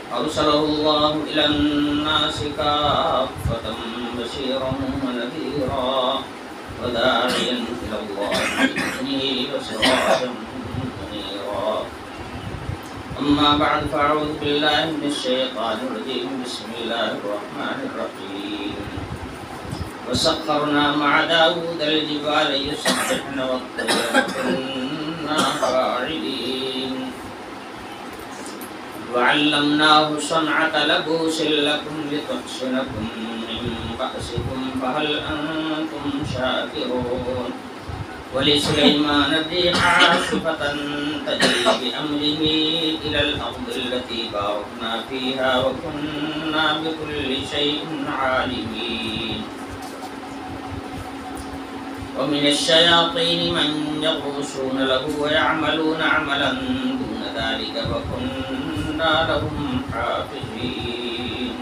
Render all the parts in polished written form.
أرسله الله إلى الناس كافة بشيرا ونذيرا وداعيا إلى الله بإذنه وسراجا منيرا. أما بعد فأعوذ بالله من الشيطان الرجيم. بسم الله الرحمن الرحيم. وسخرنا مع داود الجبال يسبحن والطير كنا فاعلين وعلمناه صنعة لبوس لكم لتحصنكم من بأسكم فهل أنتم شاكرون. ولسليمان الريح عاصفة تجري بأمره إلى الأرض التي باركنا فيها وكنا بكل شيء عالمين. ومن الشياطين من يغوصون له ويعملون عملا دون ذلك وكنا لهم حافظين.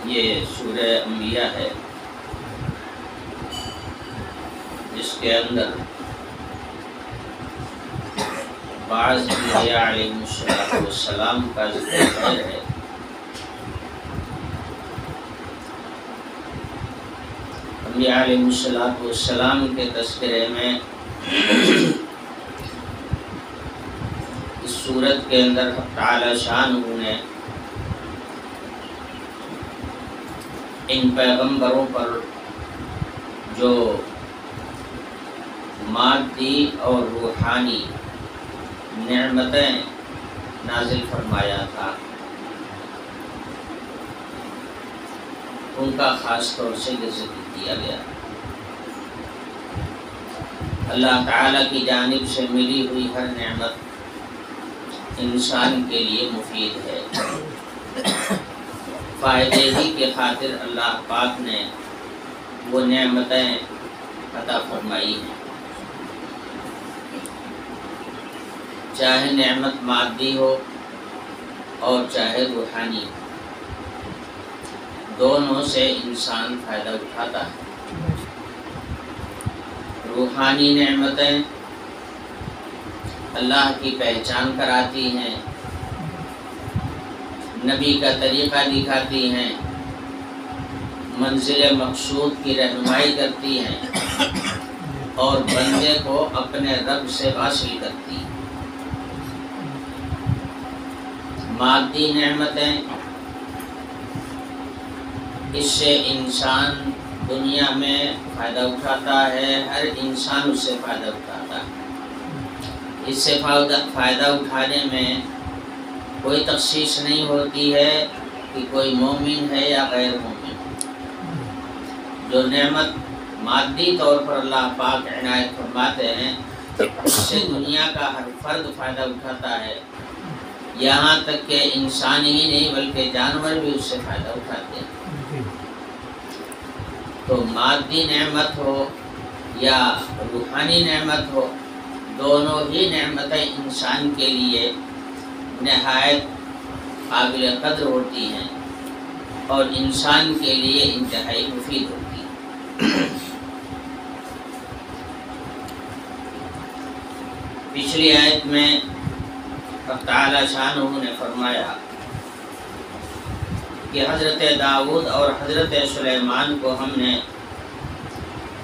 یہ سورہ انبیاء ہے جس کے اندر بعض انبیاء علیہ السلام کا ذکر ہے. انبیاء علیہ السلام کے تذکرے میں اس سورت کے اندر حق تعالی شانہ نے ان پیغمبروں پر جو مادی اور روحانی نعمتیں نازل فرمایا تھا ان کا خاص طور سے ذکر کیا گیا. اللہ تعالیٰ کی جانب سے ملی ہوئی ہر نعمت انسان کے لیے مفید ہے. فائدے ہی کے خاطر اللہ پاک نے وہ نعمتیں عطا فرمائی ہیں، چاہے نعمت مادی ہو اور چاہے روحانی ہو، دونوں سے انسان فائدہ اٹھاتا ہے. روحانی نعمتیں اللہ کی پہچان کراتی ہیں، نبی کا طریقہ دکھاتی ہیں، منزل مقصود کی رہنمائی کرتی ہیں اور بندے کو اپنے رب سے واصل کرتی ہیں. مادی نعمتیں اس سے انسان دنیا میں فائدہ اٹھاتا ہے، ہر انسان اس سے فائدہ اٹھاتا ہے. اس سے فائدہ اٹھانے میں کوئی تخصیص نہیں ہوتی ہے کہ کوئی مومن ہے یا غیر مومن. جو نعمت مادی طور پر اللہ پاک عنایت فرماتے ہیں اس سے دنیا کا ہر فرد فائدہ اٹھاتا ہے، یہاں تک کہ انسان ہی نہیں بلکہ جانور بھی اس سے فائدہ اٹھاتے ہیں. تو مادی نعمت ہو یا روحانی نعمت ہو، دونوں ہی نعمتیں انسان کے لیے نہایت قابل قدر ہوتی ہیں اور انسان کے لیے انتہائی مفید ہوتی ہیں. پچھلی آیت میں حق تعالی شانہ نے فرمایا کہ حضرت داؤد اور حضرت سلیمان کو ہم نے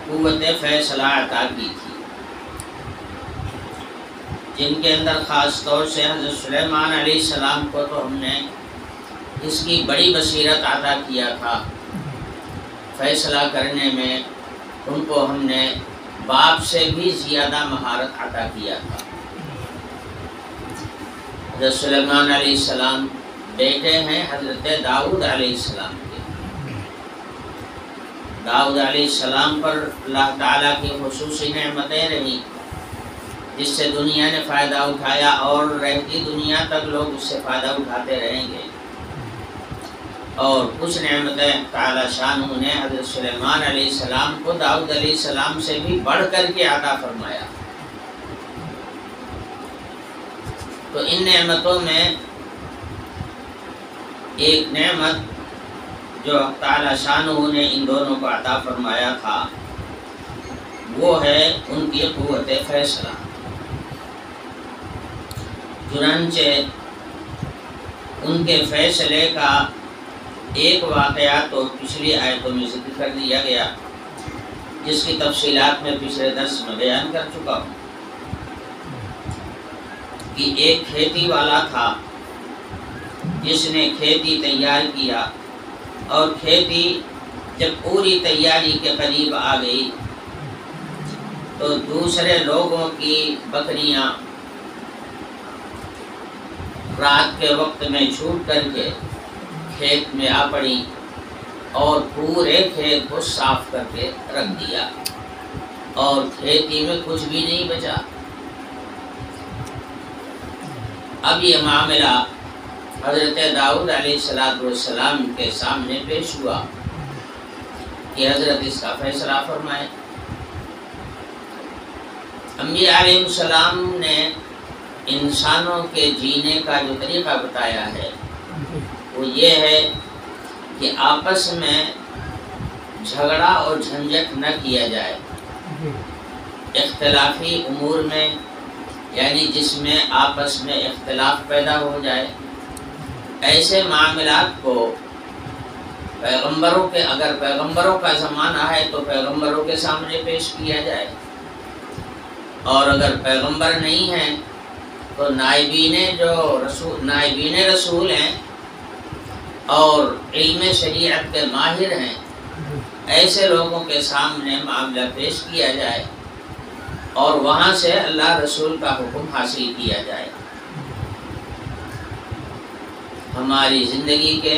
قوت فیصلہ عطا کی تھی، جن کے اندر خاص طور سے حضرت سلیمان علیہ السلام کو تو ہم نے اس کی بڑی بصیرت عطا کیا تھا. فیصلہ کرنے میں ان کو ہم نے باپ سے بھی زیادہ مہارت عطا کیا تھا. حضرت سلیمان علیہ السلام بیٹے ہیں حضرت داؤد علیہ السلام کے. داؤد علیہ السلام پر اللہ تعالیٰ کی خصوصی نعمتیں رہیں جس سے دنیا نے فائدہ اٹھایا اور رہتی دنیا تک لوگ اس سے فائدہ اٹھاتے رہیں گے. اور کچھ نعمتیں تعالیٰ شانہ نے حضرت سلیمان علیہ السلام کو داؤد علیہ السلام سے بھی بڑھ کر کے عطا فرمایا. تو ان نعمتوں میں ایک نعمت جو تعالیٰ شانہ نے ان دونوں کو عطا فرمایا تھا وہ ہے ان کی قوت فیصلہ۔ چنانچہ ان کے فیصلے کا ایک واقعہ تو پچھلی آیتوں میں ذکر کر دیا گیا، جس کی تفصیلات میں پچھلے درس میں بیان کر چکا ہوں کہ ایک کھیتی والا تھا جس نے کھیتی تیار کیا، اور کھیتی جب پوری تیاری کے قریب آ گئی تو دوسرے لوگوں کی بکریاں رات کے وقت میں چھوٹ کر کے کھیت میں آ پڑی اور پورے کھیت کو صاف کر کے رکھ دیا، اور کھیتی میں کچھ بھی نہیں بچا۔ اب یہ معاملہ حضرت داؤد علیہ السلام کے سامنے پیش ہوا کہ حضرت اس کا فیصلہ فرمائے۔ انبیاء علیہ السلام نے انسانوں کے جینے کا جو طریقہ بتایا ہے وہ یہ ہے کہ آپس میں جھگڑا اور جھنجٹ نہ کیا جائے۔ اختلافی امور میں، یعنی جس میں آپس میں اختلاف پیدا ہو جائے، ایسے معاملات کو اگر پیغمبروں کا زمانہ ہے تو پیغمبروں کے سامنے پیش کیا جائے، اور اگر پیغمبر نہیں ہیں تو نائبین رسول ہیں اور علم شریعت کے ماہر ہیں، ایسے لوگوں کے سامنے معاملہ پیش کیا جائے اور وہاں سے اللہ رسول کا حکم حاصل کیا جائے۔ ہماری زندگی کے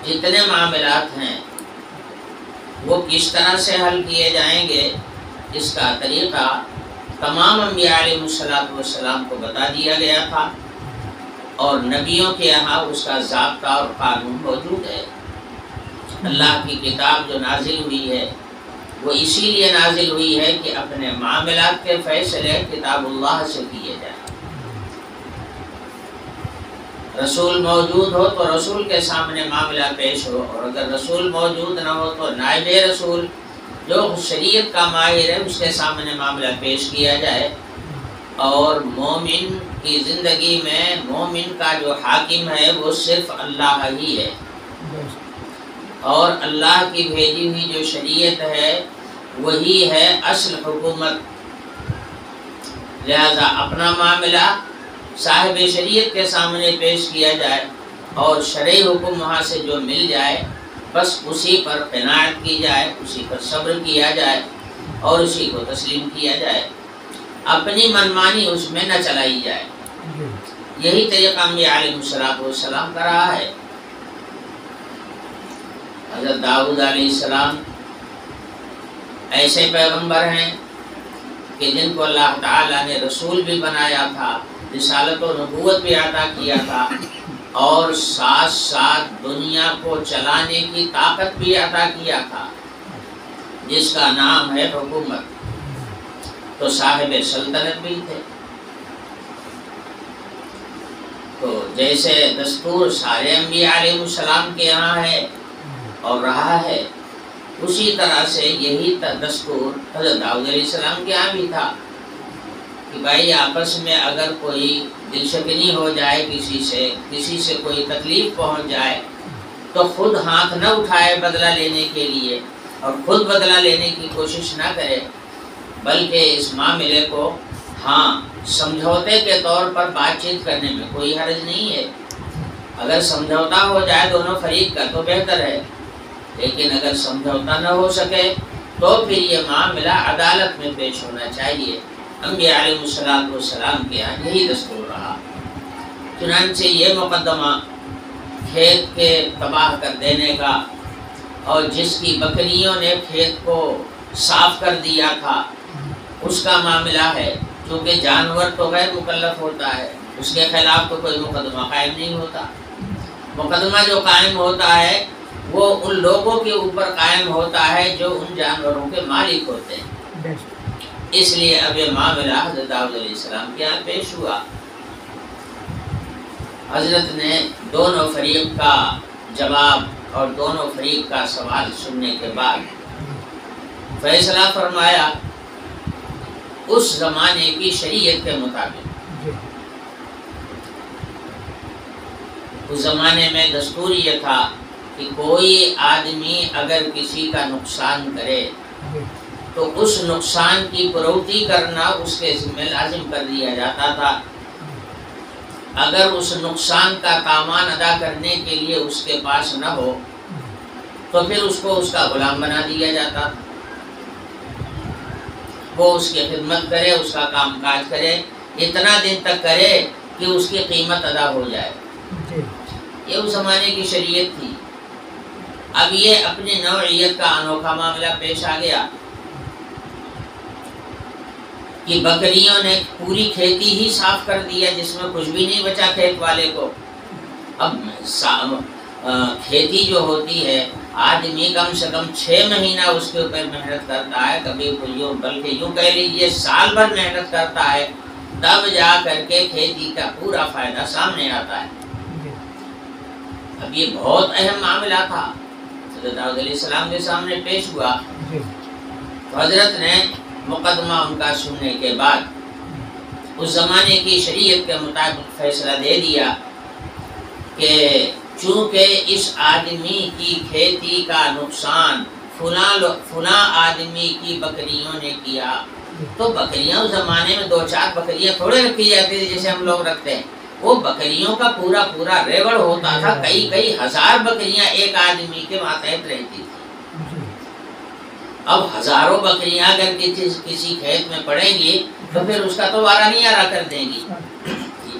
جتنے معاملات ہیں وہ کس طرح سے حل کیے جائیں گے، اس کا طریقہ تمام انبیاء علیہ السلام کو بتا دیا گیا تھا، اور نبیوں کے یہاں اس کا ضابطہ اور قانون موجود ہے۔ اللہ کی کتاب جو نازل ہوئی ہے وہ اسی لیے نازل ہوئی ہے کہ اپنے معاملات کے فیصلے کتاب اللہ سے کیے جائیں۔ رسول موجود ہو تو رسول کے سامنے معاملہ پیش ہو، اور اگر رسول موجود نہ ہو تو نائب رسول جو شریعت کا ماہر ہے اس کے سامنے معاملہ پیش کیا جائے، اور مومن کی زندگی میں مومن کا جو حاکم ہے وہ صرف اللہ ہی ہے، اور اللہ کی بھیجی ہوئی جو شریعت ہے وہی ہے اصل حکومت۔ لہذا اپنا معاملہ صاحب شریعت کے سامنے پیش کیا جائے، اور شرعی حکم وہاں سے جو مل جائے بس اسی پر قناعت کی جائے، اسی پر صبر کیا جائے اور اسی کو تسلیم کیا جائے، اپنی منمانی اس میں نہ چلائی جائے۔ یہی طریقہ انبیاء علیہ السلام کا رہا ہے۔ حضرت داؤد علیہ السلام ایسے پیغمبر ہیں کہ جن کو اللہ تعالیٰ نے رسول بھی بنایا تھا، رسالت و نبوت بھی عطا کیا تھا، اور ساتھ ساتھ دنیا کو چلانے کی طاقت بھی عطا کیا تھا، جس کا نام ہے حکومت۔ تو صاحب سلطنت بھی تھے۔ تو جیسے دستور سارے انبیاء علیہ السلام کے یہاں ہے اور رہا ہے، اسی طرح سے یہی دستور حضرت داؤد علیہ السلام کے یہاں بھی تھا کہ بھائی آپس میں اگر کوئی دل شکنی ہو جائے، کسی سے کوئی تکلیف پہنچ جائے تو خود ہاتھ نہ اٹھائے بدلہ لینے کے لیے، اور خود بدلہ لینے کی کوشش نہ کرے، بلکہ اس معاملے کو سمجھوتے کے طور پر بات چیت کرنے میں کوئی حرج نہیں ہے۔ اگر سمجھوتا ہو جائے دونوں فریق کا تو بہتر ہے، لیکن اگر سمجھوتا نہ ہو سکے تو پھر یہ معاملہ عدالت میں پیش ہونا چاہیے۔ انبیاء علیہ السلام کے یہاں یہی دستور رہا۔ چنانچہ یہ مقدمہ کھیت کے تباہ کر دینے کا، اور جس کی بکریوں نے کھیت کو صاف کر دیا تھا اس کا معاملہ ہے، کیونکہ جانور تو غیر مکلف ہوتا ہے، اس کے خلاف تو کوئی مقدمہ قائم نہیں ہوتا۔ مقدمہ جو قائم ہوتا ہے وہ ان لوگوں کے اوپر قائم ہوتا ہے جو ان جانوروں کے مالک ہوتے ہیں۔ اس لیے اب یہ معاملہ حضرت داؤد علیہ السلام کے یہاں پیش ہوا۔ حضرت نے دونوں فریق کا جواب اور دونوں فریق کا سوال سننے کے بعد فیصلہ فرمایا اس زمانے کی شریعت کے مطابق۔ اس زمانے میں دستور یہ تھا کہ کوئی آدمی اگر کسی کا نقصان کرے تو اس نقصان کی پروتی کرنا اس کے ذمہ لازم کر دیا جاتا تھا۔ اگر اس نقصان کا تاوان ادا کرنے کے لیے اس کے پاس نہ ہو تو پھر اس کو اس کا غلام بنا دیا جاتا تھا، وہ اس کی خدمت کرے، اس کا کام کاج کرے، اتنا دن تک کرے کہ اس کی قیمت ادا ہو جائے۔ یہ اس زمانے کی شریعت تھی۔ اب یہ اپنی نوعیت کا انوکھا معاملہ پیش آ گیا کہ بکریوں نے پوری کھیتی ہی صاف کر دیا، جس میں کچھ بھی نہیں بچا کھیت والے کو۔ اب کھیتی جو ہوتی ہے آدمی کم سے کم 6 مہینہ اس کے اوپر محنت کرتا ہے، کبھی بلکہ یوں کہہ لیجیے سال بھر محنت کرتا ہے، تب جا کر کے کھیتی کا پورا فائدہ سامنے آتا ہے۔ اب یہ بہت اہم معاملہ تھا، حضرت داؤد علیہ السلام کے سامنے پیش ہوا تو حضرت نے مقدمہ ان کا سننے کے بعد اس زمانے کی شریعت کے مطابق فیصلہ دے دیا کہ چونکہ اس آدمی کی کھیتی کا نقصان فلاں آدمی کی بکریوں نے کیا، تو بکریاں اس زمانے میں 2-4 بکریاں تھوڑے رکھی جاتی تھی جیسے ہم لوگ رکھتے ہیں، وہ بکریوں کا پورا ریوڑ ہوتا تھا، کئی ہزار بکریاں ایک آدمی کے ماتحت رہتی تھی۔ اب ہزاروں بکریاں اگر کسی کھیت میں پڑیں گی تو پھر اس کا تو وارہ نہیں آرا کر دیں گی۔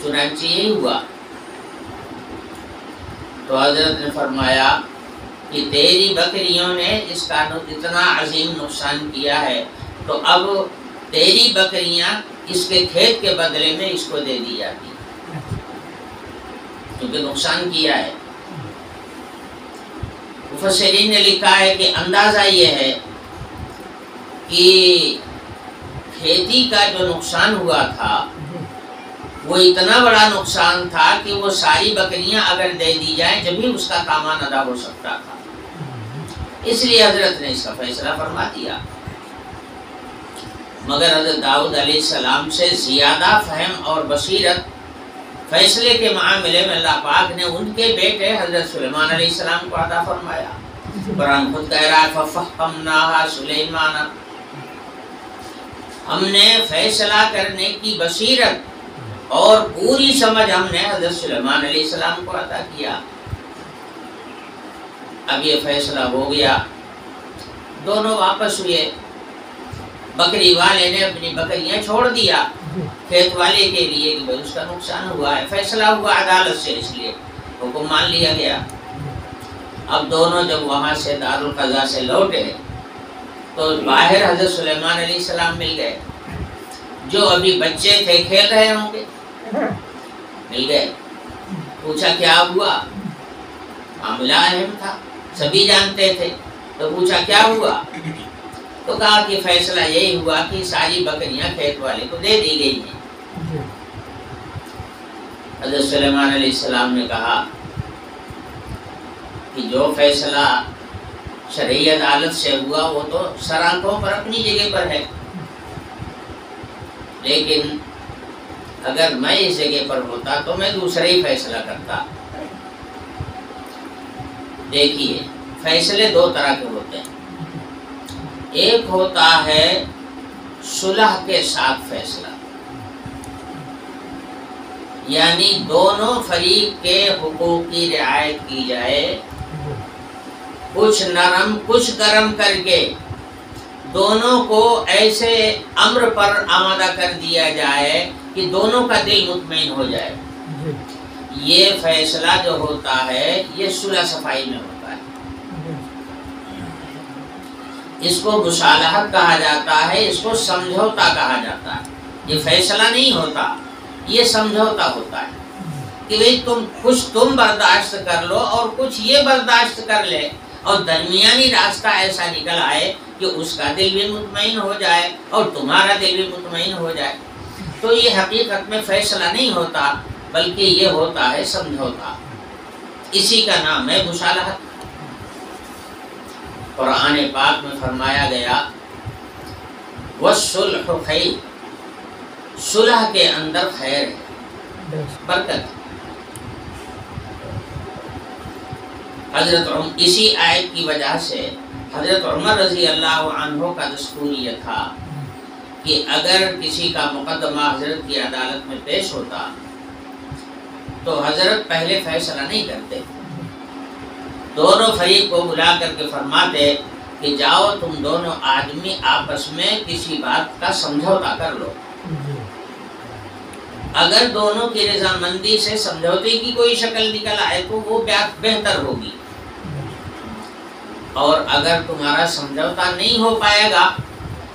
چنانچہ یہی ہوا تو حضرت نے فرمایا کہ تیری بکریوں نے اس کا اتنا عظیم نقصان کیا ہے، تو اب تیری بکریاں اس کے کھیت کے بدلے میں اس کو دے دی جاتی کیونکہ نقصان کیا ہے۔ مفسرین نے لکھا ہے کہ اندازہ یہ ہے کہ کھیتی کا جو نقصان ہوا تھا وہ اتنا بڑا نقصان تھا کہ وہ ساری بکریاں اگر دے دی جائیں جب بھی اس کا تاوان ادا ہو سکتا تھا، اس لیے حضرت نے اس کا فیصلہ فرما دیا۔ مگر حضرت داؤد علیہ السلام سے زیادہ فہم اور بصیرت فیصلے کے معاملے میں اللہ پاک نے ان کے بیٹے حضرت سلیمان علیہ السلام کو عطا فرمایا۔ قرآن خود کہہ رہا ہے فَفَهَّمْنَاهَا سُلَيْمَانَ، ہم نے فیصلہ کرنے کی بصیرت اور پوری سمجھ ہم نے حضرت سلیمان علیہ السلام کو عطا کیا۔ اب یہ فیصلہ ہو گیا، دونوں واپس ہوئے، بکری والے نے اپنی بکریاں چھوڑ دیا کھیت والے کے لیے کہ اس کا نقصان ہوا ہے، فیصلہ ہوا عدالت سے، اس لیے حکم مان لیا گیا۔ اب دونوں جب وہاں سے دارالقضا سے لوٹے تو باہر حضرت سلیمان علیہ السلام مل گئے، جو ابھی بچے تھے کھیل رہے ہوں گے، مل گئے، پوچھا کیا ہوا، معاملہ اہم تھا، سبھی جانتے تھے، تو پوچھا کیا ہوا، تو کہا کہ فیصلہ یہی ہوا کہ ساری بکریاں کھیت والے کو دے دی گئی ہیں۔ حضرت سلیمان علیہ السلام نے کہا کہ جو فیصلہ شرعی عدالت سے ہوا وہ تو سر آنکھوں پر اپنی جگہ پر ہے، لیکن اگر میں اس جگہ پر ہوتا تو میں دوسرا ہی فیصلہ کرتا۔ دیکھیے فیصلے 2 طرح کے ہوتے ہیں، ایک ہوتا ہے صلح کے ساتھ فیصلہ، یعنی دونوں فریق کے حقوق کی رعایت کی جائے، کچھ نرم کچھ گرم کر کے دونوں کو ایسے امر پر آمادہ کر دیا جائے کہ دونوں کا دل مطمئن ہو جائے۔ یہ فیصلہ جو ہوتا ہے یہ صلح صفائی میں ہوتا ہے، اس کو مصالحت کہا جاتا ہے، اس کو سمجھوتا کہا جاتا ہے۔ یہ فیصلہ نہیں ہوتا، یہ سمجھوتا ہوتا ہے کہ بھئی تم برداشت کر لو اور کچھ یہ برداشت کر لے، اور درمیانی راستہ ایسا نکل آئے کہ اس کا دل بھی مطمئن ہو جائے اور تمہارا دل بھی مطمئن ہو جائے۔ تو یہ حقیقت میں فیصلہ نہیں ہوتا بلکہ یہ ہوتا ہے سمجھوتا، اسی کا نام ہے مصالحت۔ قرآن پاک میں فرمایا گیا والصلح خیر، صلح کے اندر خیر ہے، برکت۔ اسی آیت کی وجہ سے حضرت عمر رضی اللہ عنہ کا دستور یہ تھا کہ اگر کسی کا مقدمہ حضرت کی عدالت میں پیش ہوتا تو حضرت پہلے فیصلہ نہیں کرتے، دونوں فریق کو بلا کر کے فرماتے کہ جاؤ تم دونوں آدمی آپس میں کسی بات کا سمجھوتا کر لو، اگر دونوں کی رضامندی سے سمجھوتے کی کوئی شکل نکل آئے تو وہ بہتر ہوگی، اور اگر تمہارا سمجھوتا نہیں ہو پائے گا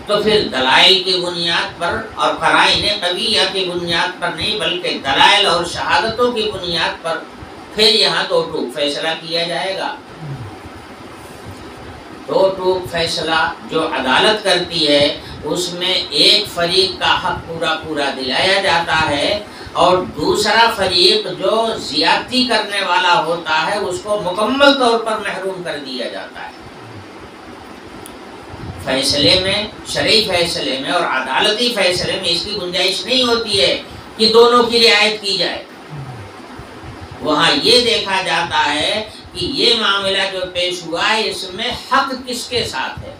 تو پھر دلائل کی بنیاد پر اور قرائن قویہ کی بنیاد پر نہیں بلکہ دلائل اور شہادتوں کی بنیاد پر پھر یہاں دو ٹوک فیصلہ کیا جائے گا۔ دو ٹوک فیصلہ جو عدالت کرتی ہے اس میں ایک فریق کا حق پورا پورا دلایا جاتا ہے اور دوسرا فریق جو زیادتی کرنے والا ہوتا ہے اس کو مکمل طور پر محروم کر دیا جاتا ہے۔ فیصلے میں، شرعی فیصلے میں اور عدالتی فیصلے میں اس کی گنجائش نہیں ہوتی ہے کہ دونوں کی رعایت کی جائے، وہاں یہ دیکھا جاتا ہے کہ یہ معاملہ جو پیش ہوا ہے اس میں حق کس کے ساتھ ہے،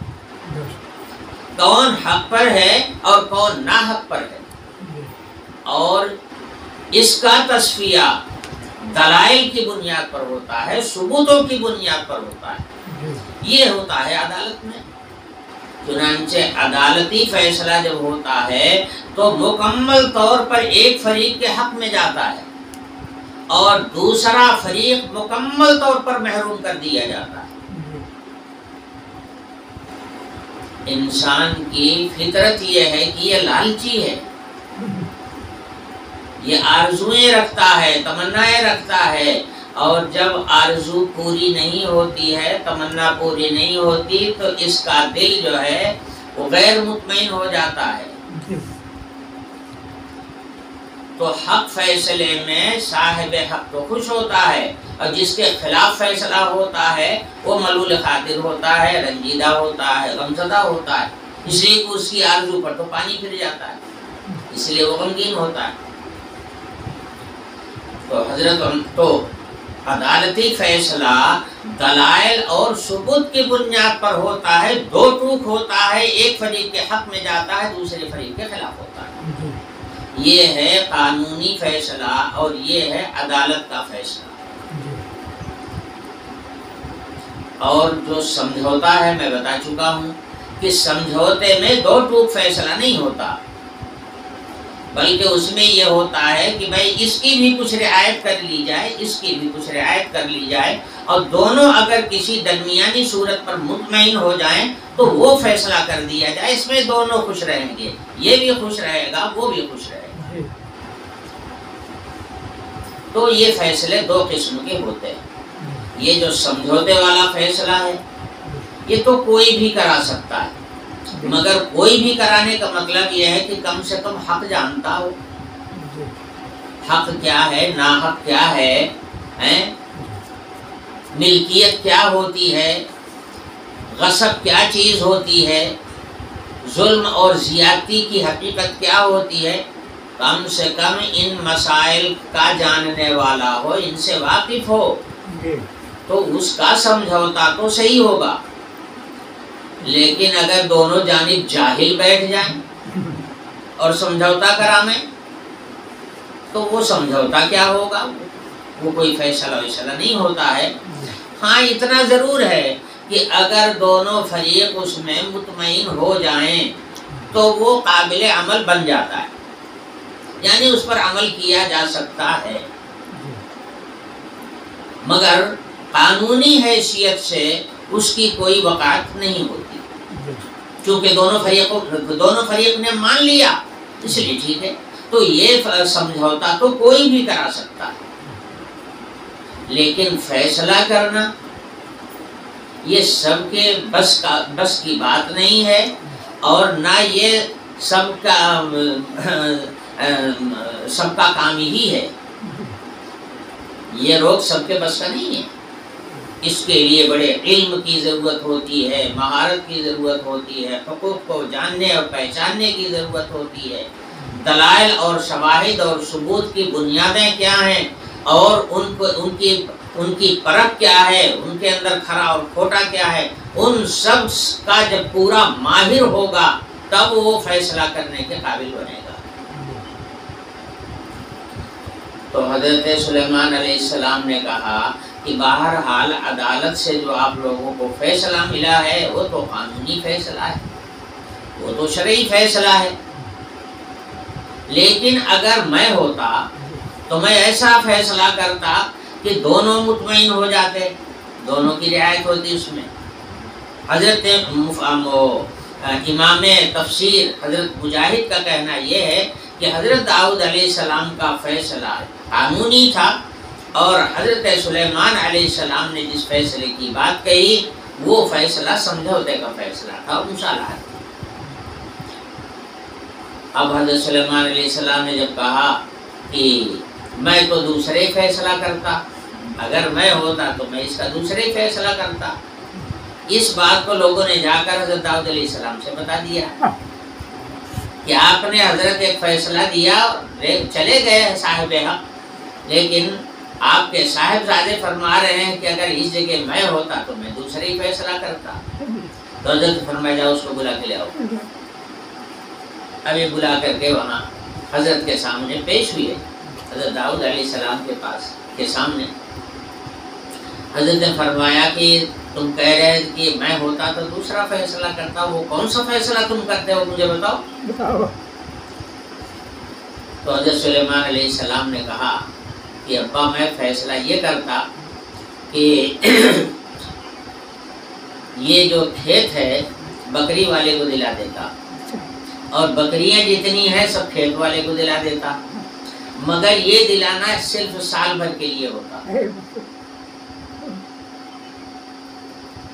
کون حق پر ہے اور کون ناحق پر ہے، اور اس کا تصفیہ دلائل کی بنیاد پر ہوتا ہے، ثبوتوں کی بنیاد پر ہوتا ہے، یہ ہوتا ہے عدالت میں۔ چنانچہ عدالتی فیصلہ جب ہوتا ہے تو مکمل طور پر ایک فریق کے حق میں جاتا ہے اور دوسرا فریق مکمل طور پر محروم کر دیا جاتا ہے۔ انسان کی فطرت یہ ہے کہ یہ لالچی ہے، یہ آرزوئیں رکھتا ہے، تمنائیں رکھتا ہے، اور جب آرزو پوری نہیں ہوتی ہے، تمنا پوری نہیں ہوتی تو اس کا دل جو ہے وہ غیر مطمئن ہو جاتا ہے۔ تو حق فیصلے میں صاحب حق تو خوش ہوتا ہے اور جس کے خلاف فیصلہ ہوتا ہے وہ ملول خاطر ہوتا ہے، رنجیدہ ہوتا ہے، غمزدہ ہوتا ہے، اس لیے کہ اس کی آرزو پر تو پانی پھر جاتا ہے، اس لیے وہ غمگین ہوتا ہے۔ تو عدالتی فیصلہ دلائل اور ثبوت کی بنیاد پر ہوتا ہے، دو ٹوک ہوتا ہے، ایک فریق کے حق میں جاتا ہے، دوسرے فریق کے خلاف ہوتا ہے۔ یہ ہے قانونی فیصلہ اور یہ ہے عدالت کا فیصلہ۔ اور جو سمجھوتا ہے میں بتا چکا ہوں کہ سمجھوتے میں دو ٹوک فیصلہ نہیں ہوتا، بلکہ اس میں یہ ہوتا ہے کہ بھائی اس کی بھی کچھ رعایت کر لی جائے، اس کی بھی کچھ رعایت کر لی جائے، اور دونوں اگر کسی درمیانی صورت پر مطمئن ہو جائیں تو وہ فیصلہ کر دیا جائے، اس میں دونوں خوش رہیں گے، یہ بھی خوش رہے گا، وہ بھی خوش رہے گا۔ تو یہ فیصلے دو قسم کے ہوتے ہیں۔ یہ جو سمجھوتے والا فیصلہ ہے یہ تو کوئی بھی کرا سکتا ہے، مگر کوئی بھی کرانے کا مطلب یہ ہے کہ کم سے کم حق جانتا ہو، حق کیا ہے، ناحق کیا ہے، ملکیت کیا ہوتی ہے، غصب کیا چیز ہوتی ہے، ظلم اور زیادتی کی حقیقت کیا ہوتی ہے، کم سے کم ان مسائل کا جاننے والا ہو، ان سے واقف ہو، تو اس کا سمجھوتا تو صحیح ہوگا۔ لیکن اگر دونوں جانب جاہل بیٹھ جائیں اور سمجھوتا کرامیں تو وہ سمجھوتا کیا ہوگا، وہ کوئی فیصلہ نہیں ہوتا ہے۔ ہاں اتنا ضرور ہے کہ اگر دونوں فریق اس میں مطمئن ہو جائیں تو وہ قابل عمل بن جاتا ہے، یعنی اس پر عمل کیا جا سکتا ہے، مگر قانونی حیثیت سے اس کی کوئی وقعت نہیں ہوتی، چونکہ دونوں فریق نے مان لیا اس لیے ٹھیک ہے۔ تو یہ سمجھوتا تو کوئی بھی کرا سکتا ہے، لیکن فیصلہ کرنا یہ سب کے بس کی بات نہیں ہے، اور نہ یہ سب کا کام ہی ہے، یہ روگ سب کے بس کا نہیں ہے۔ اس کے لیے بڑے علم کی ضرورت ہوتی ہے، مہارت کی ضرورت ہوتی ہے، حقوق کو جاننے اور پہچاننے کی ضرورت ہوتی ہے، دلائل اور شواہد اور ثبوت کی بنیادیں کیا ہیں اور ان کی پرکھ کیا ہے، ان کے اندر کھرا اور کھوٹا کیا ہے، ان سب کا جب پورا ماہر ہوگا تب وہ فیصلہ کرنے کے قابل بنے گا۔ تو حضرت سلیمان علیہ السلام نے کہا کہ بہرحال عدالت سے جو آپ لوگوں کو فیصلہ ملا ہے وہ تو قانونی فیصلہ ہے، وہ تو شرعی فیصلہ ہے، لیکن اگر میں ہوتا تو میں ایسا فیصلہ کرتا کہ دونوں مطمئن ہو جاتے، دونوں کی رعایت ہوتی اس میں۔ حضرت امام تفسیر حضرت مجاہد کا کہنا یہ ہے کہ حضرت داؤد علیہ السلام کا فیصلہ قانونی تھا اور حضرت سلیمان علیہ السلام نے جس فیصلے کی بات کہی وہ فیصلہ سمجھوتے کا فیصلہ تھا، مصالحت۔ اب حضرت سلیمان علیہ السلام نے جب کہا کہ میں تو دوسرے فیصلہ کرتا، اگر میں ہوتا تو میں اس کا دوسرے فیصلہ کرتا، اس بات کو لوگوں نے جا کر حضرت داؤد علیہ السلام سے بتا دیا کہ آپ نے حضرت ایک فیصلہ دیا، چلے گئے صاحب حق، لیکن آپ کے صاحبزادے فرما رہے ہیں کہ اگر اس جگہ میں ہوتا تو میں دوسرے ہی فیصلہ کرتا۔ تو حضرت فرمایا جاؤ اس کو بلا کے لے آؤ۔ ابھی بلا کر کے وہاں حضرت کے سامنے پیش ہوئے، حضرت داؤد علیہ السلام کے پاس کے سامنے۔ حضرت نے فرمایا کہ تم کہہ رہے کہ میں ہوتا تو دوسرا فیصلہ کرتا، وہ کون سا فیصلہ تم کرتے ہو مجھے بتاؤ۔ تو حضرت سلیمان علیہ السلام نے کہا کہ ابا میں فیصلہ یہ کرتا کہ یہ جو کھیت ہے بکری والے کو دلا دیتا، اور بکریاں جتنی ہیں سب کھیت والے کو دلا دیتا، مگر یہ دلانا صرف سال بھر کے لیے ہوتا۔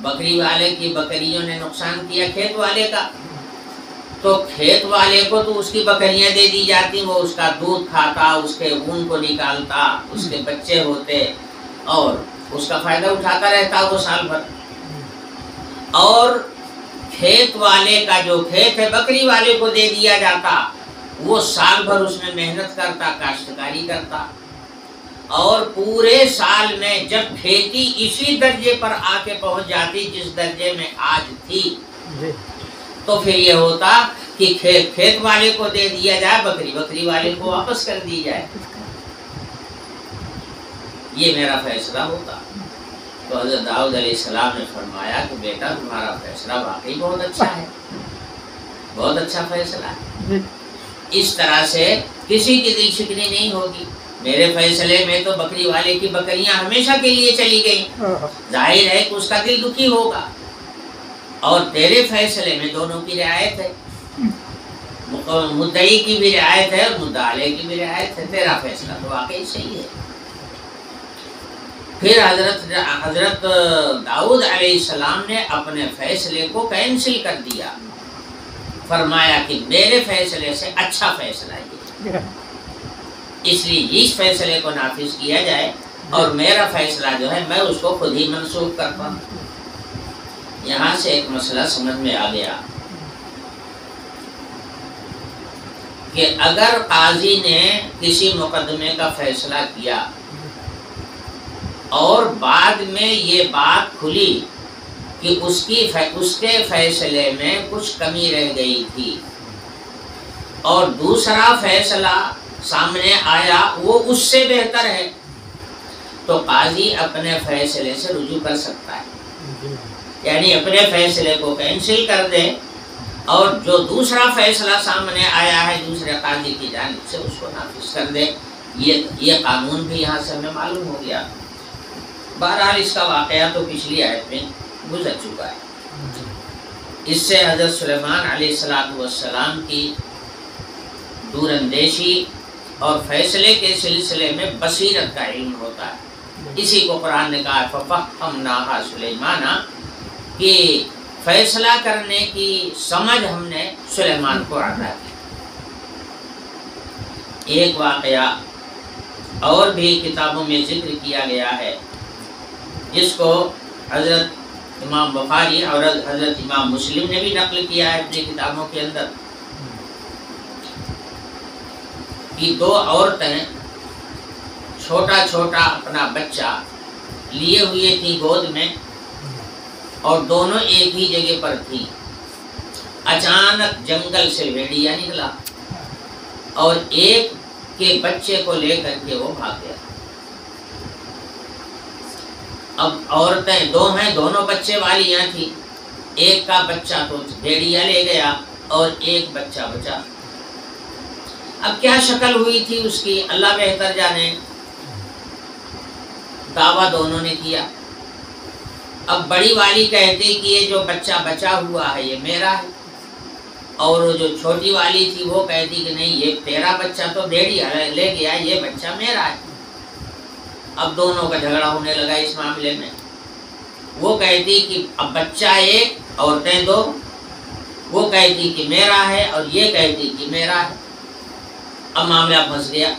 بکری والے کی بکریوں نے نقصان کیا کھیت والے کا، تو کھیت والے کو تو اس کی بکریاں دے دی جاتی، وہ اس کا دودھ کھاتا، اس کے اون کو نکالتا، اس کے بچے ہوتے اور اس کا فائدہ اٹھاتا رہتا وہ سال بھر۔ اور کھیت والے کا جو کھیت ہے بکری والے کو دے دیا جاتا، وہ سال بھر اس میں محنت کرتا، کاشتکاری کرتا، اور پورے سال میں جب کھیتی اسی درجے پر آ کے پہنچ جاتی جس درجے میں آج تھی، تو پھر یہ ہوتا کہ کھیت والے کو دے دیا جائے، بکری والے کو واپس کر دی جائے، یہ میرا فیصلہ ہوتا۔ تو حضرت داؤد علیہ السلام نے فرمایا کہ بیٹا تمہارا فیصلہ واقعی بہت اچھا ہے، بہت اچھا فیصلہ ہے، اس طرح سے کسی کی دل شکنی نہیں ہوگی۔ میرے فیصلے میں تو بکری والے کی بکریاں ہمیشہ کے لیے چلی گئیں، ظاہر ہے کہ اس کا دل دکھی ہوگا، اور تیرے فیصلے میں دونوں کی رعایت ہے، مدعی کی بھی رعایت ہے اور مدعا علیہ کی بھی رعایت ہے، تیرا فیصلہ تو واقعی صحیح ہے۔ پھر حضرت داؤد علیہ السلام نے اپنے فیصلے کو کینسل کر دیا، فرمایا کہ میرے فیصلے سے اچھا فیصلہ یہ، اس لیے اس فیصلے کو نافذ کیا جائے، اور میرا فیصلہ جو ہے میں اس کو خود ہی منسوخ کرتا ہوں۔ یہاں سے ایک مسئلہ سمجھ میں آ گیا کہ اگر قاضی نے کسی مقدمے کا فیصلہ کیا اور بعد میں یہ بات کھلی کہ اس کے فیصلے میں کچھ کمی رہ گئی تھی، اور دوسرا فیصلہ سامنے آیا وہ اس سے بہتر ہے، تو قاضی اپنے فیصلے سے رجوع کر سکتا ہے، یعنی اپنے فیصلے کو کینسل کر دے اور جو دوسرا فیصلہ سامنے آیا ہے دوسرے قاضی کی جانب سے اس کو نافذ کر دے۔ یہ قانون بھی یہاں سے ہمیں معلوم ہو گیا۔ بہرحال اس کا واقعہ تو پچھلی آیت میں گزر چکا ہے۔ اس سے حضرت سلیمان علیہ السلام کی دور اندیشی اور فیصلے کے سلسلے میں بصیرت کا علم ہوتا ہے۔ اسی کو قرآن نے کہا فَفَهَّمْنَاهَا سُلَيْمَانَ کہ فیصلہ کرنے کی سمجھ ہم نے سلیمان کو عطا کی۔ ایک واقعہ اور بھی کتابوں میں ذکر کیا گیا ہے جس کو حضرت امام بخاری اور حضرت امام مسلم نے بھی نقل کیا ہے اپنی کتابوں کے اندر کہ دو عورتیں چھوٹا چھوٹا اپنا بچہ لیے ہوئے تھی گود میں اور دونوں ایک ہی جگہ پر تھی. اچانک جنگل سے بھیڑیا نکلا اور ایک کے بچے کو لے کر کے وہ بھاگ گیا. اب عورتیں دو ہیں, دونوں بچے والیاں تھیں. ایک کا بچہ تو بھیڑیا لے گیا اور ایک بچہ بچا. اب کیا شکل ہوئی تھی اس کی اللہ بہتر جانے. دعویٰ دونوں نے کیا. اب بڑی والی کہتی کہ یہ جو بچہ بچا ہوا ہے یہ میرا ہے, اور جو چھوٹی والی تھی وہ کہتی کہ نہیں یہ تیرا بچہ تو بھیڑیا لے گیا, یہ بچہ میرا ہے. اب دونوں کا جھگڑا ہونے لگا اس معاملے میں. وہ کہتی کہ اب بچہ ایک عورتیں دو, وہ کہتی کہ میرا ہے اور یہ کہتی کہ میرا ہے. اب معاملہ پھنس گیا.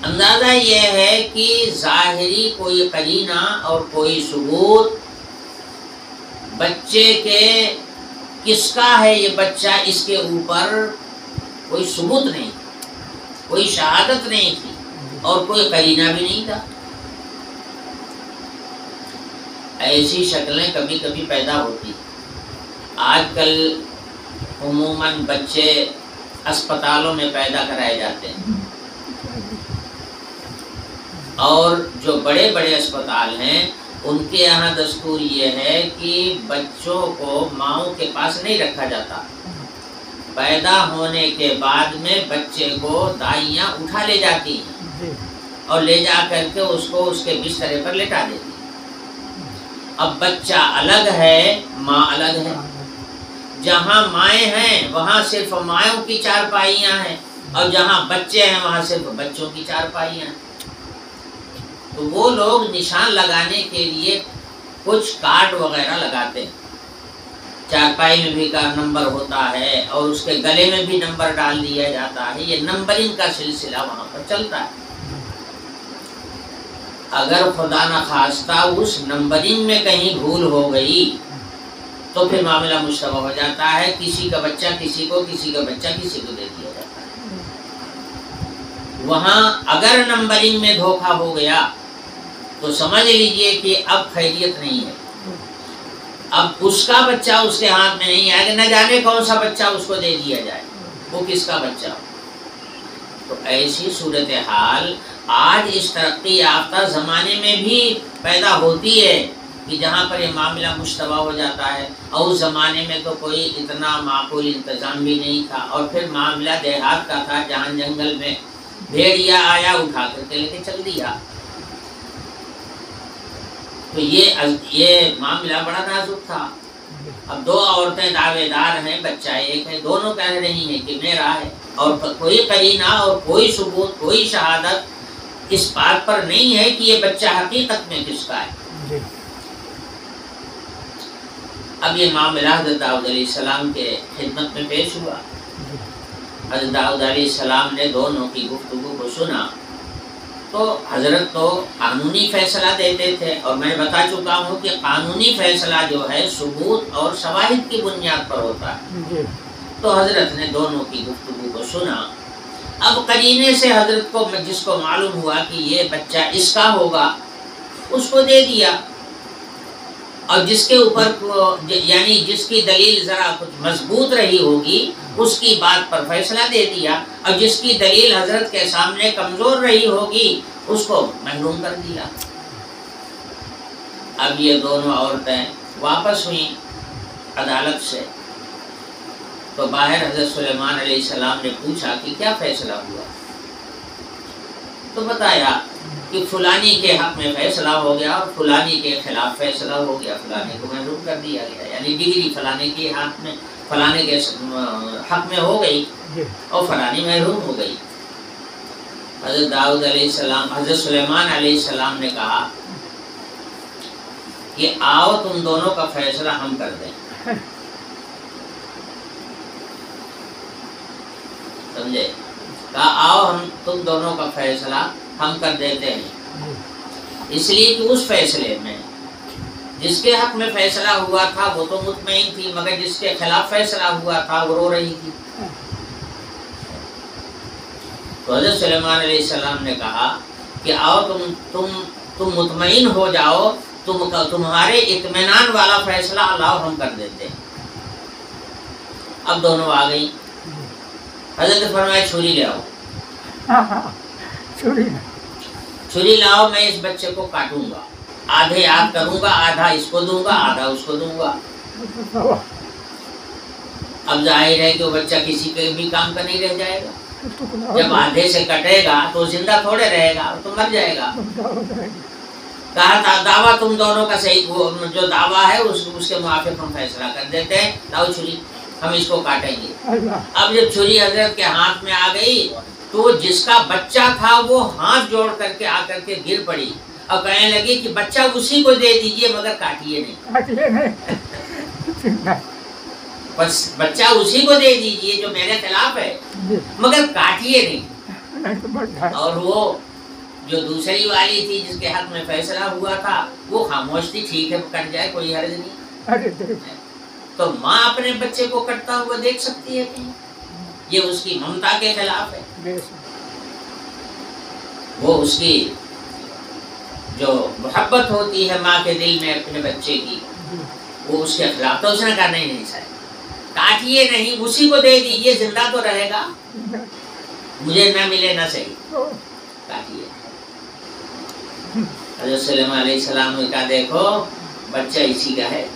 اندازہ یہ ہے کہ ظاہری کوئی قرینہ اور کوئی ثبوت بچے کے کس کا ہے یہ بچہ اس کے اوپر کوئی ثبوت نہیں, کوئی شہادت نہیں تھی اور کوئی قرینہ بھی نہیں تھا. ایسی شکلیں کبھی کبھی پیدا ہوتی. آج کل عموماً بچے اسپتالوں میں پیدا کرائے جاتے ہیں, اور جو بڑے بڑے اسپتال ہیں ان کے یہاں دستور یہ ہے کہ بچوں کو ماؤں کے پاس نہیں رکھا جاتا. پیدا ہونے کے بعد میں بچے کو دائیاں اٹھا لے جاتی ہیں اور لے جا کر کے اس کو اس کے بسترے پر لٹا دیتی. اب بچہ الگ ہے, ماں الگ ہے. جہاں مائیں ہیں وہاں صرف مائوں کی چارپائیاں ہیں, اور جہاں بچے ہیں وہاں صرف بچوں کی چارپائیاں ہیں. تو وہ لوگ نشان لگانے کے لیے کچھ کارڈ وغیرہ لگاتے ہیں. چارپائی میں بھی کا نمبر ہوتا ہے اور اس کے گلے میں بھی نمبر ڈال دیا جاتا ہے. یہ نمبرنگ کا سلسلہ وہاں پر چلتا ہے. اگر خدا نخواستہ اس نمبرنگ میں کہیں بھول ہو گئی تو پھر معاملہ مشتبہ ہو جاتا ہے. کسی کا بچہ کسی کو, کسی کا بچہ کسی کو دے دیا جاتا ہے. وہاں اگر نمبرنگ میں دھوکہ ہو گیا تو سمجھ لیجئے کہ اب خیریت نہیں ہے. اب اس کا بچہ اس کے ہاتھ میں نہیں آئے گا, نہ جانے کون سا بچہ اس کو دے دیا جائے, وہ کس کا بچہ ہو. تو ایسی صورتحال آج اس ترقی یافتہ زمانے میں بھی پیدا ہوتی ہے کہ جہاں پر یہ معاملہ مشتبہ ہو جاتا ہے. اور اس زمانے میں تو کوئی اتنا معقول انتظام بھی نہیں تھا, اور پھر معاملہ دیہات کا تھا جہاں جنگل میں بھیڑیا آیا اٹھا کر کے لے کے چل دیا. تو یہ معاملہ بڑا نازک تھا. اب دو عورتیں دعوے دار ہیں, بچہ ایک ہے, دونوں کہہ رہی ہیں کہ میرا ہے, اور کوئی قرینہ اور کوئی ثبوت, کوئی شہادت اس بات پر نہیں ہے کہ یہ بچہ حقیقت میں کس کا ہے. اب یہ معاملہ حضرت داؤد علیہ السلام کے خدمت میں پیش ہوا. حضرت داؤد علیہ السلام نے دونوں کی گفتگو کو سنا. تو حضرت تو قانونی فیصلہ دیتے تھے, اور میں بتا چکا ہوں کہ قانونی فیصلہ جو ہے ثبوت اور شواہد کی بنیاد پر ہوتا ہے. تو حضرت نے دونوں کی گفتگو کو سنا. اب قرینے سے حضرت کو جس کو معلوم ہوا کہ یہ بچہ اس کا ہوگا اس کو دے دیا, اور جس کے اوپر یعنی جس کی دلیل ذرا کچھ مضبوط رہی ہوگی اس کی بات پر فیصلہ دے دیا, اور جس کی دلیل حضرت کے سامنے کمزور رہی ہوگی اس کو محروم کر دیا. اب یہ دونوں عورتیں واپس ہوئیں عدالت سے. تو باہر حضرت سلیمان علیہ السلام نے پوچھا کہ کیا فیصلہ ہوا. تو بتایا کہ فلانی کے حق میں فیصلہ ہو گیا اور فلانی کے خلاف فیصلہ ہو گیا, فلانے کو محروم کر دیا گیا, یعنی ڈگری فلانے کے ہاتھ میں, فلانے کے حق میں ہو گئی اور فلانی محروم ہو گئی. حضرت داؤد علیہ السلام, حضرت سلیمان علیہ السلام نے کہا کہ آؤ تم دونوں کا فیصلہ ہم کر دیں. سمجھے, کہا آؤ ہم تم دونوں کا فیصلہ ہم کر دیتے ہیں. اس لیے کہ اس فیصلے میں جس کے حق میں فیصلہ ہوا تھا وہ تو مطمئن تھی، مگر جس کے خلاف فیصلہ ہوا تھا وہ رو رہی تھی۔ تو حضرت سلیمان علیہ السلام نے کہا کہ آؤ تم مطمئن ہو جاؤ، تمہارے اطمینان والا فیصلہ لاؤ ہم کر دیتے ہیں۔ اب دونوں آ گئی، حضرت نے فرمایا چھری لے آؤ، چھری لاؤ، میں اس بچے کو کاٹوں گا، آدھے آپ کروں گا، آدھا اس کو دوں گا، آدھا اس کو دوں گا۔ اب ظاہر ہے کہ وہ بچہ کسی کے بھی کام کا نہیں رہ جائے گا، جب آدھے سے کٹے گا تو زندہ تھوڑے رہے گا، تو مر جائے گا۔ کہا تھا دعویٰ تم دونوں کا صحیح، جو دعویٰ ہے اس کے موافق ہم فیصلہ کر دیتے ہیں، لاؤ چھری، ہم اس کو کاٹیں گے۔ اب جب چھری حضرت کے ہاتھ میں آ گئی تو جس کا بچہ تھا وہ ہاتھ جوڑ کر کے آ کر کے گر پڑی اور کہنے لگی کہ بچہ اسی کو دے دیجئے مگر کاٹیے نہیں، بس بچہ اسی کو دے دیجئے جو میرے خلاف ہے، مگر کاٹیے نہیں۔ اور وہ جو دوسری والی تھی جس کے حق میں فیصلہ ہوا تھا وہ خاموش تھی، ٹھیک ہے کٹ جائے کوئی حرج نہیں۔ تو ماں اپنے بچے کو کٹتا ہوا دیکھ سکتی ہے کہ یہ اس کی ممتا کے خلاف ہے، وہ اس کی جو محبت ہوتی ہے ماں کے دل میں اپنے بچے کی وہ اس کے خلاف۔ تو اس نے کہا نہیں سر کاٹیے نہیں، اسی کو دے دیجیے، زندہ تو رہے گا، مجھے نہ ملے نہ صحیح، کاٹیے۔ حضرت سلیمان علیہ السلام نے کہا دیکھو بچہ اسی کا ہے،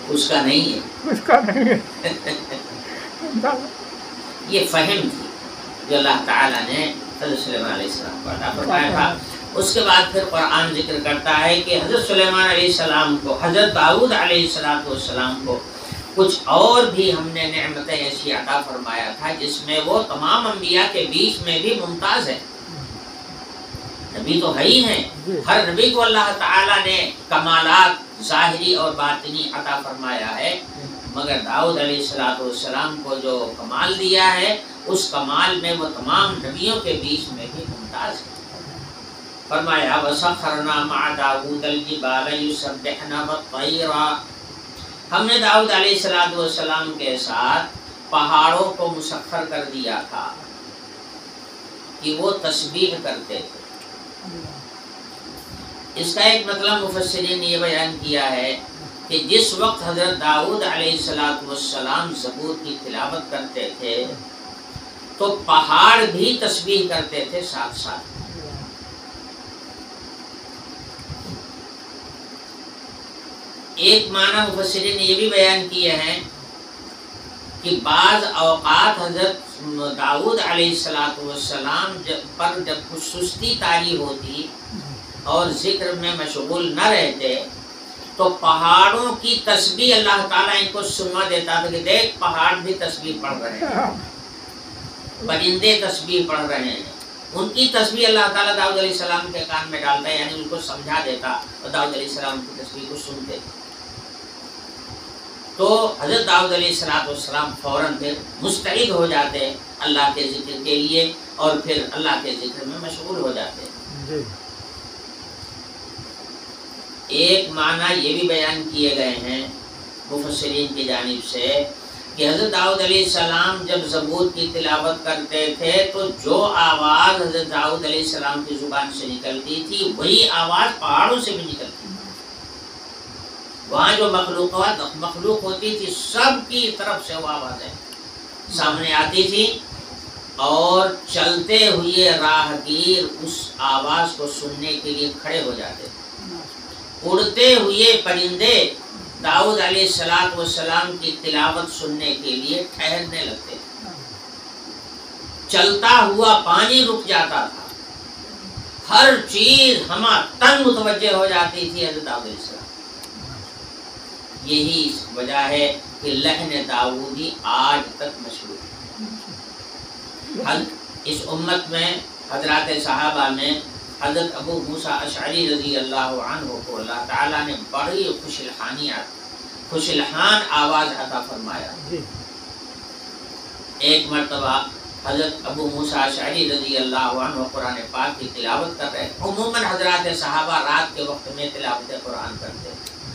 اس کا نہیں ہے۔ یہ فہم تھی جو اللہ تعالیٰ نے حضرت سلیمان علیہ السلام کو عطا فرمایا تھا۔ اس کے بعد پھر قرآن ذکر کرتا ہے کہ حضرت سلیمان علیہ السلام کو، حضرت داؤد علیہ السلام کو کچھ اور بھی ہم نے نعمتیں ایسی عطا فرمایا تھا جس میں وہ تمام انبیاء کے بیچ میں بھی ممتاز ہے۔ نبی تو ہے ہی ہیں، ہر نبی کو اللہ تعالیٰ نے کمالات ظاہری اور باطنی عطا فرمایا ہے، مگر داؤد علیہ السلام کو جو کمال دیا ہے اس کمال میں وہ تمام نبیوں کے بیچ میں بھی ممتاز ہے۔ فرمایا وَسَخَّرْنَا مَعَ دَاوُودَ الْجِبَالَ يُسَبِّحْنَ وَالطَّيْرَ، ہم نے داؤد علیہ السلام کے ساتھ پہاڑوں کو مسخر کر دیا تھا کہ وہ تسبیح کرتے تھے۔ اس کا ایک مطلب مفسرین نے یہ بیان کیا ہے کہ جس وقت حضرت داؤد علیہ السلام زبور کی تلاوت کرتے تھے تو پہاڑ بھی تسبیح کرتے تھے ساتھ ساتھ۔ ایک معنی مفسرین نے یہ بھی بیان کیے ہیں کہ بعض اوقات حضرت داؤد علیہ السلام پر جب کچھ سستی طاری ہوتی اور ذکر میں مشغول نہ رہتے تو پہاڑوں کی تسبیح اللہ تعالیٰ ان کو سنوا دیتا تھا کہ دیکھ پہاڑ بھی تسبیح پڑھ رہے ہیں، پرندے تسبیح پڑھ رہے ہیں، ان کی تسبیح اللہ تعالیٰ داؤد علیہ السلام کے کان میں ڈالتا ہے، یعنی ان کو سمجھا دیتا اور داؤد علیہ السلام کی تسبیح کو سنتے۔ تو حضرت داؤد علیہ السلام فوراً پھر مستعد ہو جاتے اللہ کے ذکر کے لیے اور پھر اللہ کے ذکر میں مشغول ہو جاتے۔ ایک معنی یہ بھی بیان کیے گئے ہیں مفسرین کی جانب سے کہ حضرت داؤد علیہ السلام جب زبور کی تلاوت کرتے تھے تو جو آواز حضرت داؤد علیہ السلام کی زبان سے نکلتی تھی وہی آواز پہاڑوں سے بھی نکلتی تھی۔ وہاں جو مخلوق ہوتی تھی سب کی طرف سے وہ آوازیں سامنے آتی تھی اور چلتے ہوئے راہگیر اس آواز کو سننے کے لیے کھڑے ہو جاتے تھے۔ اڑتے ہوئے پرندے داؤد علیہ السلام کی تلاوت سننے کے لیے ٹھہرنے لگتے تھے۔ چلتا ہوا پانی رک جاتا تھا، ہر چیز ہمہ تن متوجہ ہو جاتی تھی حضرت داؤد علیہ السلام۔ یہی وجہ ہے کہ لحن داؤدی آج تک مشہور ہے۔ اس امت میں حضرات صحابہ میں حضرت ابو موسیٰ اشعری رضی اللہ عنہ کو اللہ تعالیٰ نے بڑی خوشلحان آواز عطا فرمایا۔ ایک مرتبہ حضرت ابو موسیٰ اشعری رضی اللہ عنہ قرآن پاک کی تلاوت کر رہے۔ عموماً حضرات صحابہ رات کے وقت میں تلاوت قرآن کرتے ہیں،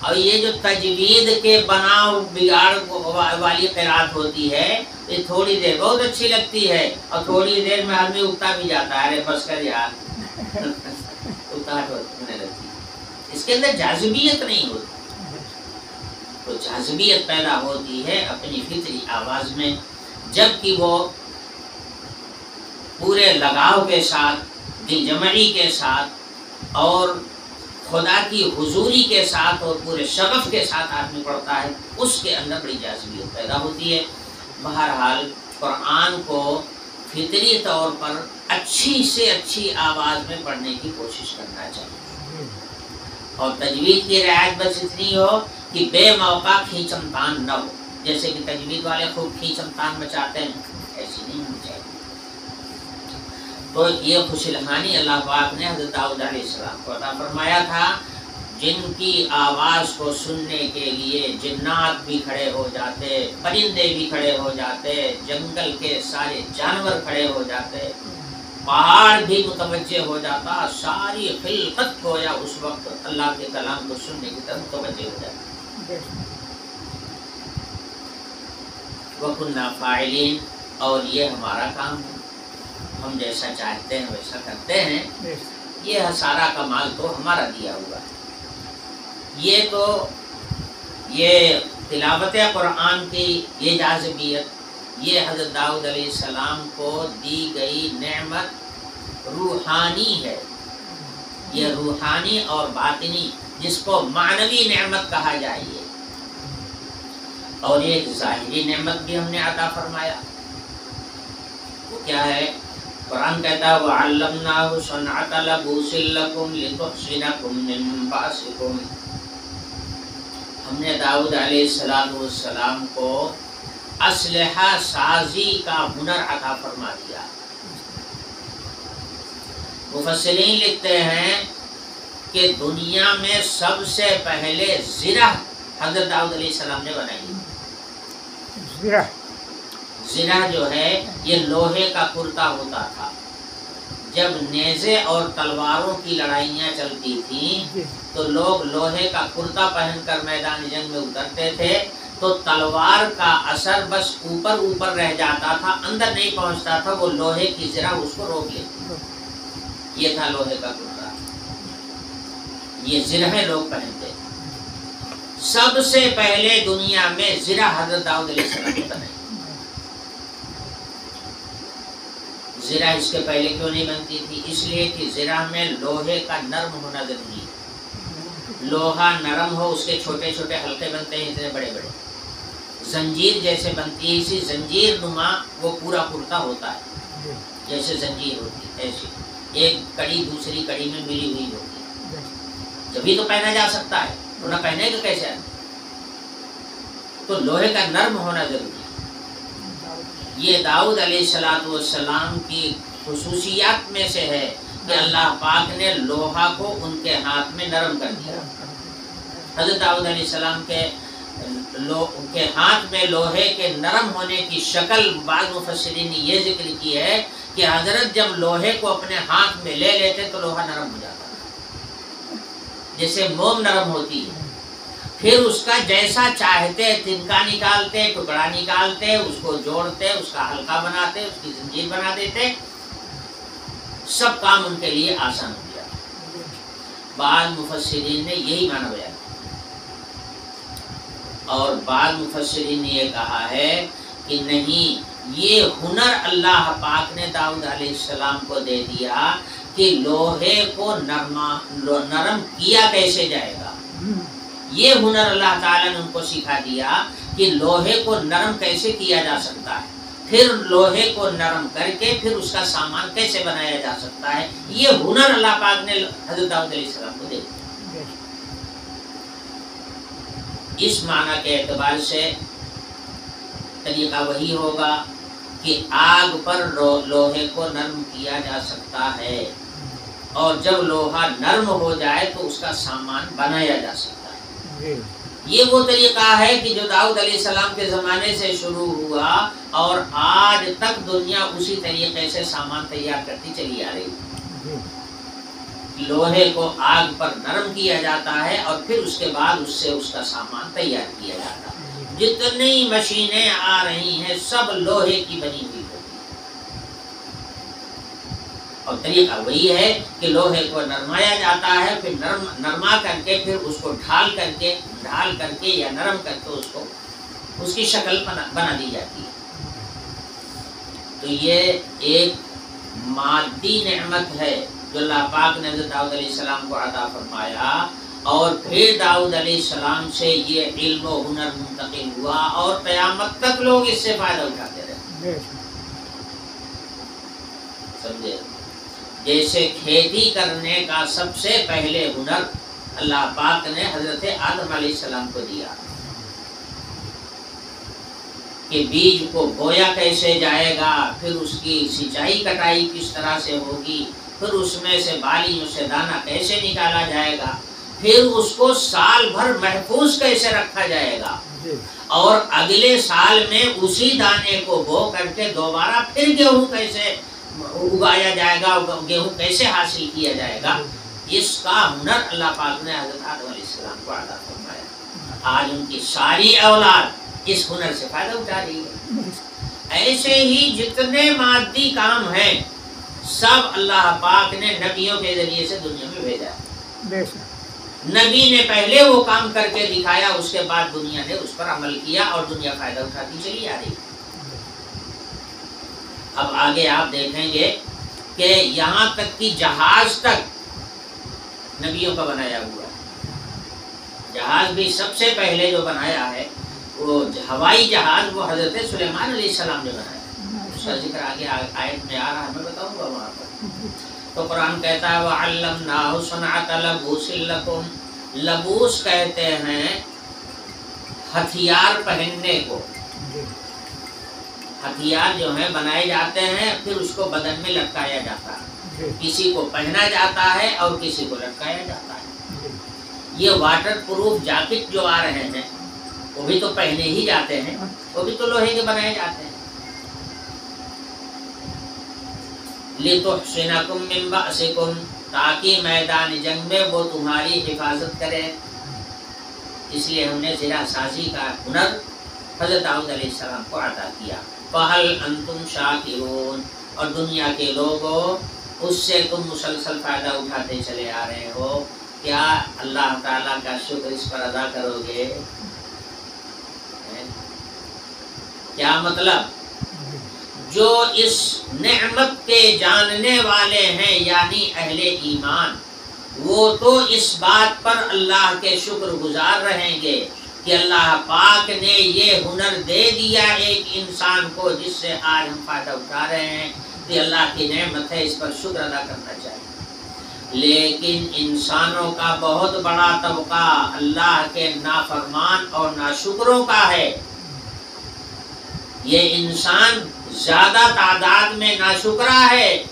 اور یہ جو تجوید کے بناؤ بگاڑ والی قرات ہوتی ہے یہ تھوڑی دیر بہت اچھی لگتی ہے اور تھوڑی دیر میں آدمی اگتا بھی جاتا ہے، ارے بس کر یار اکاہٹ ہونے لگتی ہے، اس کے اندر جاذبیت نہیں ہوتی۔ تو جاذبیت پیدا ہوتی ہے اپنی فطری آواز میں جب کہ وہ پورے لگاؤ کے ساتھ، دل جمعی کے ساتھ اور خدا کی حضوری کے ساتھ اور پورے شغف کے ساتھ آدمی پڑھتا ہے، اس کے اندر بڑی جاذبیت پیدا ہوتی ہے۔ بہرحال قرآن کو فطری طور پر اچھی سے اچھی آواز میں پڑھنے کی کوشش کرنا چاہیے، اور تجوید کی رعایت بس اتنی ہو کہ بے موقع کھینچم تان نہ ہو، جیسے کہ تجوید والے خوب کھینچم تان مچاتے ہیں، ایسی نہیں ہونی چاہیے۔ تو یہ خوش الحانی اللہ پاک نے حضرت داؤد علیہ السلام کو عطا فرمایا تھا، جن کی آواز کو سننے کے لیے جنات بھی کھڑے ہو جاتے، پرندے بھی کھڑے ہو جاتے، جنگل کے سارے جانور کھڑے ہو جاتے، پہاڑ بھی متوجہ ہو جاتا، ساری خلقت گویا اس وقت اللہ کے کلام کو سننے کی طرف متوجہ ہو جاتی۔ وَكُنَّا فَاعِلِينَ، اور یہ ہمارا کام ہے، ہم جیسا چاہتے ہیں ویسا کرتے ہیں، یہ سارا کمال تو ہمارا دیا ہوا ہے۔ یہ تلاوت قرآن کی یہ جاذبیت، یہ حضرت داؤد علیہ السلام کو دی گئی نعمت روحانی ہے، یہ روحانی اور باطنی، جس کو معنوی نعمت کہا جائے، اور ایک ظاہری نعمت بھی ہم نے عطا فرمایا، وہ کیا ہے؟ قرآن کہتا ہے وَعَلَّمْنَاهُ صَنْعَةَ لَبُوسٍ لَكُمْ لِتُحْصِنَكُمْ مِنْ بَأْسِكُمْ، ہم نے داؤد علیہ السلام کو اسلحہ سازی کا ہنر عطا فرما دیا۔ مفسرین لکھتے ہیں کہ دنیا میں سب سے پہلے زرہ حضرت داؤد علیہ السلام نے بنائی۔ زرہ جو ہے یہ لوہے کا کرتا ہوتا تھا، جب نیزے اور تلواروں کی لڑائیاں چلتی تھیں تو لوگ لوہے کا کرتا پہن کر میدان جنگ میں اترتے تھے، تو تلوار کا اثر بس اوپر اوپر رہ جاتا تھا، اندر نہیں پہنچتا تھا، وہ لوہے کی زرہ اس کو روک لیتی، یہ تھا لوہے کا کرتا، یہ زرہیں لوگ پہنتے تھے۔ سب سے پہلے دنیا میں زرہ حضرت داؤد علیہ السلام نے بنائی۔ زرہ اس کے پہلے کیوں نہیں بنتی تھی؟ اس لیے کہ زرہ میں لوہے کا نرم ہونا ضروری ہے، لوہا نرم ہو، اس کے چھوٹے چھوٹے حلقے بنتے ہیں اتنے بڑے بڑے، زنجیر جیسے بنتی ہے، اسی زنجیر نما وہ پورا کرتا ہوتا ہے، جیسے زنجیر ہوتی ہے ایسے ایک کڑی دوسری کڑی میں ملی ہوئی ہوتی ہے، جبھی تو پہنا جا سکتا ہے، ورنہ پہنے گا کیسے؟ تو لوہے کا نرم ہونا ضروری ہے۔ یہ داؤد علیہ السلام کی خصوصیات میں سے ہے کہ اللہ پاک نے لوہا کو ان کے ہاتھ میں نرم کر دیا۔ حضرت داؤد علیہ السلام کے ہاتھ میں لوہے کے نرم ہونے کی شکل بعض مفسرین نے یہ ذکر کی ہے کہ حضرت جب لوہے کو اپنے ہاتھ میں لے لیتے تو لوہا نرم ہو جاتا، جیسے موم نرم ہوتی ہے، پھر اس کا جیسا چاہتے تنکا نکالتے، ٹکڑا نکالتے، اس کو جوڑتے، اس کا حلقہ بناتے، اس کی زنجیر بنا دیتے، سب کام ان کے لیے آسان ہو گیا۔ بعض مفسرین نے یہی معنی بیان اور بعض مفسرین نے یہ کہا ہے کہ نہیں، یہ ہنر اللہ پاک نے داؤد علیہ السلام کو دے دیا کہ لوہے کو نرم کیا کیسے جائے گا، یہ ہنر اللہ تعالیٰ نے ان کو سکھا دیا کہ لوہے کو نرم کیسے کیا جا سکتا ہے، پھر لوہے کو نرم کر کے پھر اس کا سامان کیسے بنایا جا سکتا ہے، یہ ہنر اللہ پاک نے حضرت داؤد علیہ السلام کو دے دیا۔ اس معنی کے اعتبار سے طریقہ وہی ہوگا کہ آگ پر لوہے کو نرم کیا جا سکتا ہے، اور جب لوہا نرم ہو جائے تو اس کا سامان بنایا جا سکتا ہے۔ یہ وہ طریقہ ہے کہ جو داؤد علیہ السلام کے زمانے سے شروع ہوا اور آج تک دنیا اسی طریقے سے سامان تیار کرتی چلی آ رہی ہے۔ لوہے کو آگ پر نرم کیا جاتا ہے اور پھر اس کے بعد اس سے اس کا سامان تیار کیا جاتا ہے. جتنی مشینیں آ رہی ہیں سب لوہے کی بنی ہوئی ہوتی ہے اور طریقہ وہی ہے کہ لوہے کو نرمایا جاتا ہے، پھر نرما کر کے پھر اس کو ڈھال کر کے یا نرم کر کے اس کو اس کی شکل بنا دی جاتی ہے. تو یہ ایک مادی نعمت ہے جو اللہ پاک نے حضرت داؤد علیہ السلام کو عطا فرمایا، اور پھر داؤد علیہ السلام سے یہ علم و ہنر منتقل ہوا اور قیامت تک لوگ اس سے فائدہ اٹھاتے رہے. سمجھے؟ جیسے کھیتی کرنے کا سب سے پہلے ہنر اللہ پاک نے حضرت آدم علیہ السلام کو دیا کہ بیج کو بویا کیسے جائے گا، پھر اس کی سینچائی کٹائی کس طرح سے ہوگی، پھر اس میں سے بالیوں سے دانہ کیسے نکالا جائے گا، پھر اس کو سال بھر محفوظ کیسے رکھا جائے گا، اور اگلے سال میں اسی دانے کو بو کر کے دوبارہ پھر گیہوں کیسے اگایا جائے گا، گیہوں کیسے حاصل کیا جائے گا. اس کا ہنر اللہ پاک نے حضرت آدم علیہ السلام کو عطا فرمایا. آج ان کی ساری اولاد اس ہنر سے فائدہ اٹھا رہی ہے. ایسے ہی جتنے مادی کام ہیں سب اللہ پاک نے نبیوں کے ذریعے سے دنیا میں بھیجا. نبی نے پہلے وہ کام کر کے دکھایا، اس کے بعد دنیا نے اس پر عمل کیا اور دنیا فائدہ اٹھاتی چلی آ رہی. اب آگے آپ دیکھیں گے کہ یہاں تک کہ جہاز تک نبیوں کا بنایا ہوا ہے. جہاز بھی سب سے پہلے جو بنایا ہے وہ ہوائی جہاز وہ حضرت سلیمان علیہ السلام نے بنایا. اس کا ذکر آگے آیت میں آ رہا ہے، میں بتاؤں گا وہاں پر. تو قرآن کہتا ہے وَعَلَّمْنَاهُ صَنْعَةَ لَبُوسٍ لَكُمْ. لبوس کہتے ہیں ہتھیار پہننے کو. ہتھیار جو ہیں بنائے جاتے ہیں پھر اس کو بدن میں لٹکایا جاتا ہے. کسی کو پہنا جاتا ہے اور کسی کو لٹکایا جاتا ہے. یہ واٹر پروف جاکٹ جو آ رہے ہیں وہ بھی تو پہنے ہی جاتے ہیں، وہ بھی تو لوہے کے بنائے جاتے ہیں. لِتُحْصِنَكُم مِّن بَأْسِكُم. تاکہ میدان جنگ میں وہ تمہاری حفاظت کرے. اس لیے ہم نے زرہ سازی کا ہنر حضرت داؤد علیہ السلام کو عطا کیا. فَهَلْ أَنْتُمْ شَاكِرُونَ. اور دنیا کے لوگوں اس سے تم مسلسل فائدہ اٹھاتے چلے آ رہے ہو، کیا اللہ تعالیٰ کا شکر اس پر ادا کرو گے؟ کیا مطلب؟ جو اس نعمت کے جاننے والے ہیں یعنی اہل ایمان، وہ تو اس بات پر اللہ کے شکر گزار رہیں گے کہ اللہ پاک نے یہ ہنر دے دیا ایک انسان کو جس سے آج ہم فائدہ اٹھا رہے ہیں، کہ اللہ کی نعمت ہے، اس پر شکر ادا کرنا چاہیے. لیکن انسانوں کا بہت بڑا طبقہ اللہ کے نافرمان اور ناشکروں کا ہے. یہ انسان زیادہ تعداد میں ناشکرا ہے.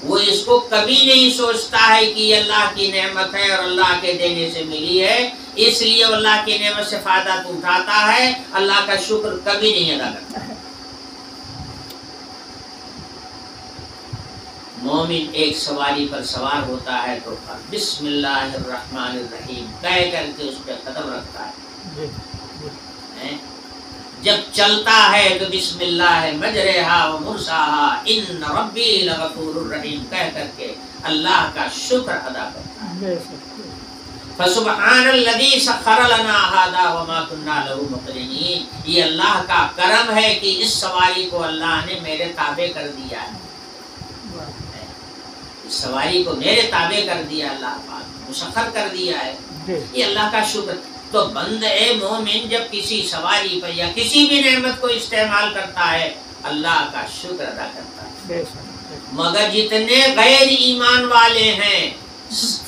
وہ اس کو کبھی نہیں سوچتا ہے کہ یہ اللہ کی نعمت ہے اور اللہ کے دینے سے ملی ہے، اس لیے اللہ کی نعمت سے فائدہ تو اٹھاتا ہے، اللہ کا شکر کبھی نہیں ادا کرتا. مومن ایک سواری پر سوار ہوتا ہے تو بسم اللہ الرحمن الرحیم کہہ کر کے اس پہ قدم رکھتا ہے. جب چلتا ہے تو بسم اللہ مجرہا و مرساہا ان ربی لغفور الرحیم کہہ کر کے اللہ کا شکر ادا کرتا ہے. فسبحان الذی سخر لنا ھذا وما كنا له مقرنین. یہ اللہ کا کرم ہے کہ اس سواری کو اللہ نے میرے تابع کر دیا ہے. اس سواری کو میرے تابع کر دیا، اللہ پاک مسخر کر دیا ہے. یہ اللہ کا شکر. تو بندے مومن جب کسی سواری پر یا کسی بھی نعمت کو استعمال کرتا ہے اللہ کا شکر ادا کرتا ہے. مگر جتنے غیر ایمان والے ہیں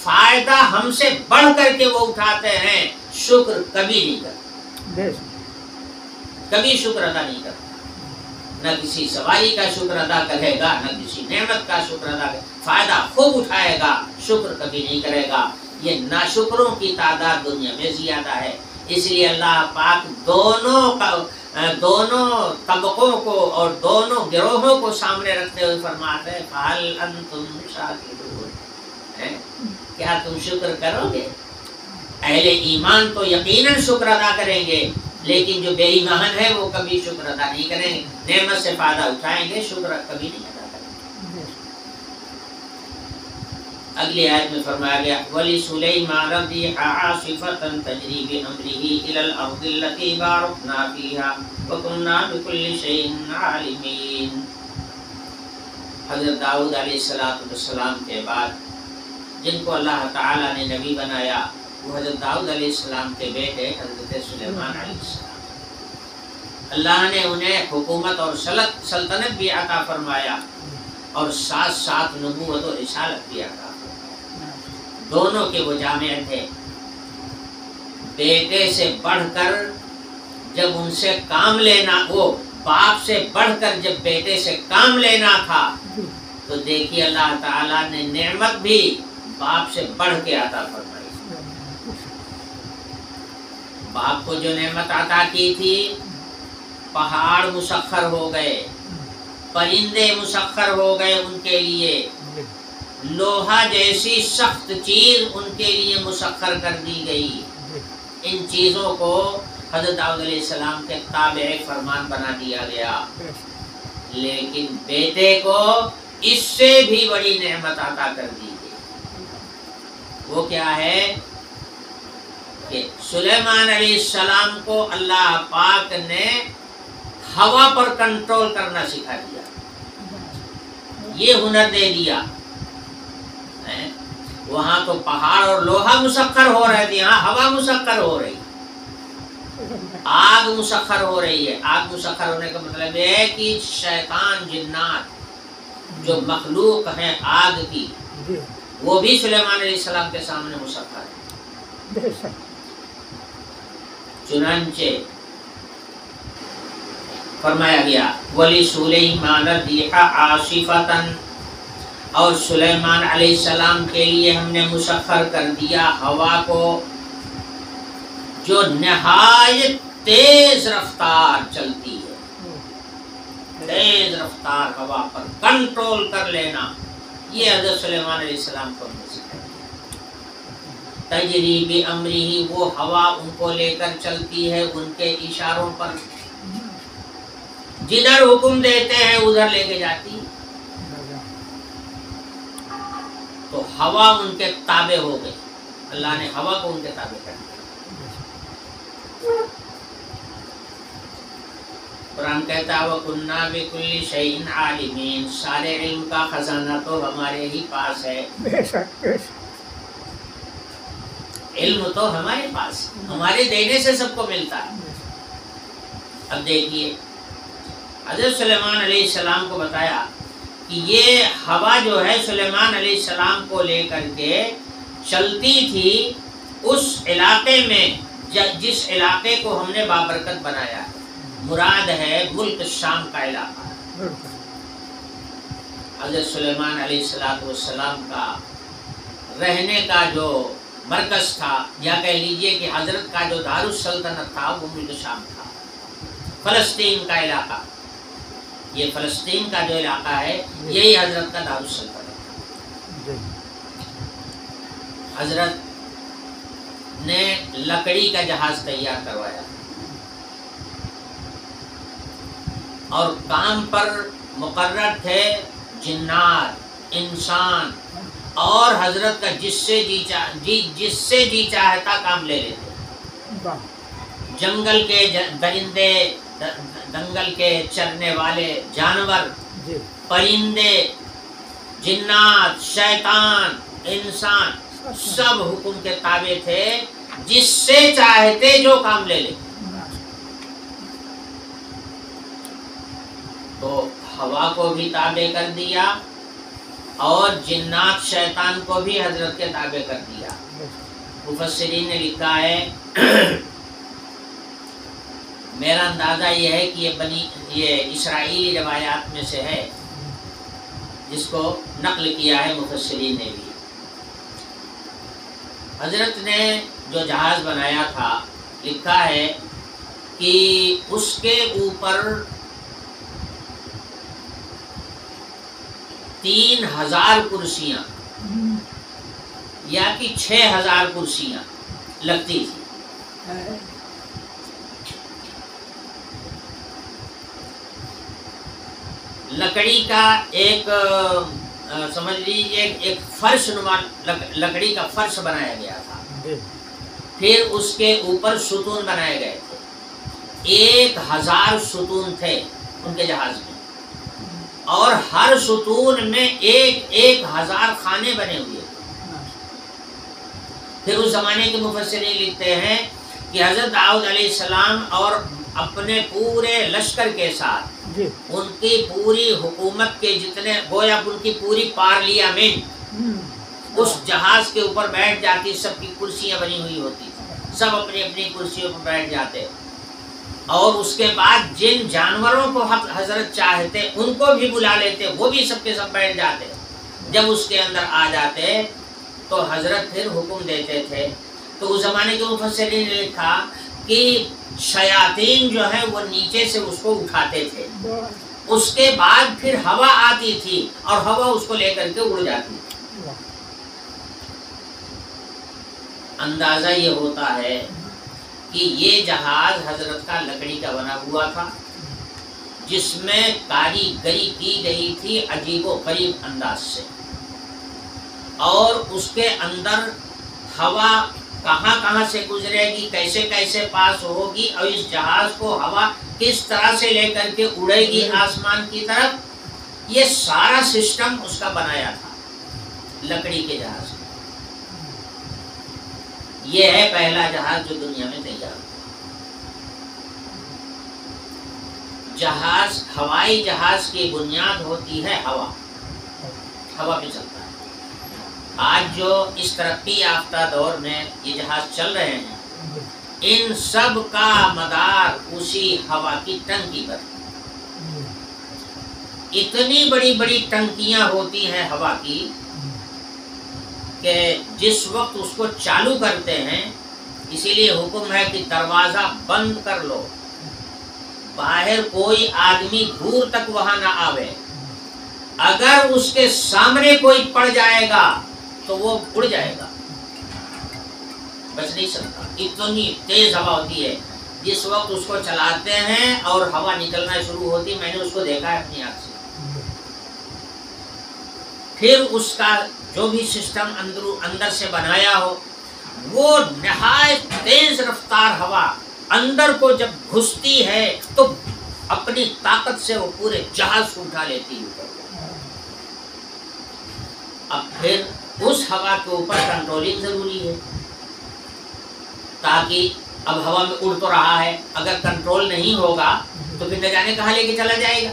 فائدہ ہم سے بڑھ کر کے وہ اٹھاتے ہیں، شکر کبھی نہیں کرتے، کبھی شکر ادا نہیں کرتا. نہ کسی سواری کا شکر ادا کرے گا، نہ کسی نعمت کا شکر ادا کرے گا. فائدہ خوب اٹھائے گا، شکر کبھی نہیں کرے گا. یہ ناشکروں کی تعداد دنیا میں زیادہ ہے. اس لیے اللہ پاک دونوں طبقوں کو اور دونوں گروہوں کو سامنے رکھتے ہوئے فرماتے ہیں فَهَلْ أَنْتُمْ شَاكِرُونَ. کیا تم شکر کرو گے؟ اہل ایمان تو یقیناً شکر ادا کریں گے، لیکن جو بے ایمان ہے وہ کبھی شکر ادا نہیں کریں گے، نعمت سے فائدہ اٹھائیں گے، شکر کبھی نہیں ادا کریں گے۔ اگلی آیت میں فرمایا گیا وَلِسُلَيْمَانَ الرِّيحَ عَاصِفَةً تَجْرِي بِأَمْرِهِ إِلَى الْأَرْضِ الَّتِي بَارَكْنَا فِيهَا وَكُنَّا بِكُلِّ شَيْءٍ عَالِمِينَ۔ حضرت داؤد علیہ السلام کے بعد جن کو اللہ تعالیٰ نے نبی بنایا وہ حضرت داؤد علیہ السلام کے بیٹے حضرت سلیمان علیہ السلام۔ اللہ نے انہیں حکومت اور سلطنت بھی عطا فرمایا اور ساتھ ساتھ نبوت و رسالت بھی عطا فرمایا، دونوں کے وہ جامع تھے۔ بیٹے سے بڑھ کر جب ان سے کام لینا، وہ باپ سے بڑھ کر جب بیٹے سے کام لینا تھا تو دیکھیے اللہ تعالیٰ نے نعمت بھی باپ سے بڑھ کے عطا فرمائی۔ باپ کو جو نعمت عطا کی تھی، پہاڑ مسخر ہو گئے، پرندے مسخر ہو گئے ان کے لیے، لوہا جیسی سخت چیز ان کے لیے مسخر کر دی گئی۔ ان چیزوں کو حضرت داؤد علیہ السلام کے تابع فرمان بنا دیا گیا، لیکن بیٹے کو اس سے بھی بڑی نعمت عطا کر دی گئی۔ وہ کیا ہے کہ سلیمان علیہ السلام کو اللہ پاک نے ہوا پر کنٹرول کرنا سکھا دیا، یہ ہنر دے دیا۔ وہاں تو پہاڑ اور لوہا مسخر ہو رہے تھے، یہاں ہوا مسخر ہو رہی، آگ مسخر ہو رہی ہے۔ آگ مسخر ہونے کا مطلب یہ ہے کہ شیطان جنات جو مخلوق ہیں آگ کی، وہ بھی سلیمان علیہ السلام کے سامنے مسخر ہے۔ چنانچہ فرمایا گیا وَلِسُلَيْمَانَ الرِّيحَ عَاصِفَةً، اور سلیمان علیہ السلام کے لیے ہم نے مسخر کر دیا ہوا کو جو نہایت تیز رفتار چلتی ہے، تیز رفتار ہوا پر کنٹرول کر لینا، یہ حضرت سلیمان علیہ السلام کو ہم نے سکھایا۔ تجری بِأَمْرِهِ، وہ ہوا ان کو لے کر چلتی ہے ان کے اشاروں پر، جدھر حکم دیتے ہیں ادھر لے کے جاتی، تو ہوا ان کے تابع ہو گئی، اللہ نے ہوا کو ان کے تابع کر دیا۔ قرآن کہتا ہے وَكُنَّا بِكُلِّ شَيْءٍ عَالِمِينَ، سارے علم کا خزانہ تو ہمارے ہی پاس ہے، علم تو ہمارے پاس، ہمارے دینے سے سب کو ملتا ہے۔ اب دیکھیے حضرت سلیمان علیہ السلام کو بتایا کہ یہ ہوا جو ہے سلیمان علیہ السلام کو لے کر کے چلتی تھی اس علاقے میں جس علاقے کو ہم نے بابرکت بنایا، مراد ہے ملک شام کا علاقہ۔ حضرت سلیمان علیہ السلام کا رہنے کا جو مرکز تھا، یا کہہ لیجئے کہ حضرت کا جو دارالسلطنت تھا وہ ملک شام تھا، فلسطین کا علاقہ۔ یہ فلسطین کا جو علاقہ ہے یہی حضرت کا دارالسلطنت تھا۔ حضرت نے لکڑی کا جہاز تیار کروایا اور کام پر مقرر تھے جنات، انسان، اور حضرت کا جس سے جی چاہتا کام لے لیتے۔ جنگل کے درندے، جنگل کے چرنے والے جانور، پرندے، جنات، شیطان، انسان، سب حکم کے تابع تھے، جس سے چاہتے جو کام لے لیتے۔ تو ہوا کو بھی تابع کر دیا اور جنات شیطان کو بھی حضرت کے تابع کر دیا۔ مفسرین نے لکھا ہے میرا اندازہ یہ ہے کہ یہ اسرائیلی روایات میں سے ہے جس کو نقل کیا ہے مفسرین نے بھی۔ حضرت نے جو جہاز بنایا تھا لکھا ہے کہ اس کے اوپر 3000 کرسیاں یا کہ 6000 کرسیاں لگتی تھی. لکڑی کا ایک سمجھ لیجیے ایک فرش نما لکڑی کا فرش بنایا گیا تھا. پھر اس کے اوپر ستون بنائے گئے تھے. 1000 ستون تھے ان کے جہاز میں, اور ہر ستون میں 1000 خانے بنے ہوئے تھے. پھر اس زمانے کے مفسرین لکھتے ہیں کہ حضرت داؤد علیہ السلام اور اپنے پورے لشکر کے ساتھ ان کی پوری حکومت کے جتنے گویا ان کی پوری پارلیمنٹ اس جہاز کے اوپر بیٹھ جاتی. سب کی کرسیاں بنی ہوئی ہوتی, سب اپنی اپنی کرسیوں پر بیٹھ جاتے, اور اس کے بعد جن جانوروں کو حضرت چاہتے ان کو بھی بلا لیتے, وہ بھی سب کے سب بیٹھ جاتے. جب اس کے اندر آ جاتے تو حضرت پھر حکم دیتے تھے. تو اس زمانے کے مفسرین نے لکھا کہ شیاطین جو ہے وہ نیچے سے اس کو اٹھاتے تھے, اس کے بعد پھر ہوا آتی تھی اور ہوا اس کو لے کر کے اڑ جاتی تھی. اندازہ یہ ہوتا ہے کہ یہ جہاز حضرت کا لکڑی کا بنا ہوا تھا, جس میں کاریگری کی گئی تھی عجیب و غریب انداز سے, اور اس کے اندر ہوا کہاں کہاں سے گزرے گی, کیسے کیسے پاس ہوگی, اور اس جہاز کو ہوا کس طرح سے لے کر کے اڑے گی آسمان کی طرف, یہ سارا سسٹم اس کا بنایا تھا لکڑی کے جہاز میں. یہ ہے پہلا جہاز جو دنیا میں تیار ہوا. جہاز, ہوائی جہاز کی بنیاد ہوتی ہے ہوا, ہوا پہ چلتا ہے. آج جو اس ترقی یافتہ دور میں یہ جہاز چل رہے ہیں, ان سب کا مدار اسی ہوا کی ٹنکی پر. اتنی بڑی بڑی ٹنکیاں ہوتی ہیں ہوا کی کہ جس وقت اس کو چالو کرتے ہیں, اسی لیے حکم ہے کہ دروازہ بند کر لو, باہر کوئی آدمی دور تک وہاں نہ آوے. اگر اس کے سامنے کوئی پڑ جائے گا تو وہ اڑ جائے گا, بچ نہیں سکتا. اتنی تیز ہوا ہوتی ہے. جس وقت اس کو چلاتے ہیں اور ہوا نکلنا شروع ہوتی, میں نے اس کو دیکھا ہے اپنی آنکھ سے. پھر اس کا جو بھی سسٹم اندر سے بنایا ہو, وہ نہایت تیز رفتار ہوا اندر کو جب گھستی ہے تو اپنی طاقت سے وہ پورے جہاز کو اٹھا لیتی ہے. اب پھر اس ہوا کے اوپر کنٹرولنگ ضروری ہے, تاکہ اب ہوا میں اڑ تو رہا ہے, اگر کنٹرول نہیں ہوگا تو پھر نہ جانے کہاں لے کے چلا جائے گا.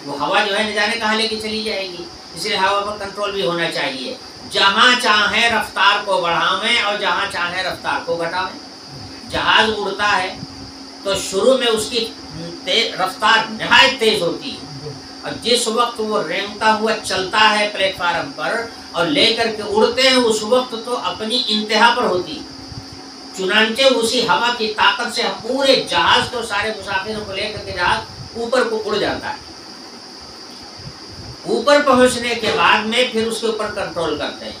وہ ہوا جو ہے نہ جانے کہاں لے کے چلی جائے گی. اس لیے ہوا پر کنٹرول بھی ہونا چاہیے. جہاں چاہیں رفتار کو بڑھاویں اور جہاں چاہیں رفتار کو گھٹاویں. جہاز اڑتا ہے تو شروع میں اس کی رفتار نہایت تیز ہوتی ہے, اور جس وقت وہ رینگتا ہوا چلتا ہے پلیٹ فارم پر اور لے کر کے اڑتے ہیں, اس وقت تو اپنی انتہا پر ہوتی. چنانچہ اسی ہوا کی طاقت سے پورے جہاز کو, سارے مسافروں کو لے کر کے جہاز اوپر کو اڑ جاتا ہے. اوپر پہنچنے کے بعد میں پھر اس کے اوپر کنٹرول کرتے ہیں,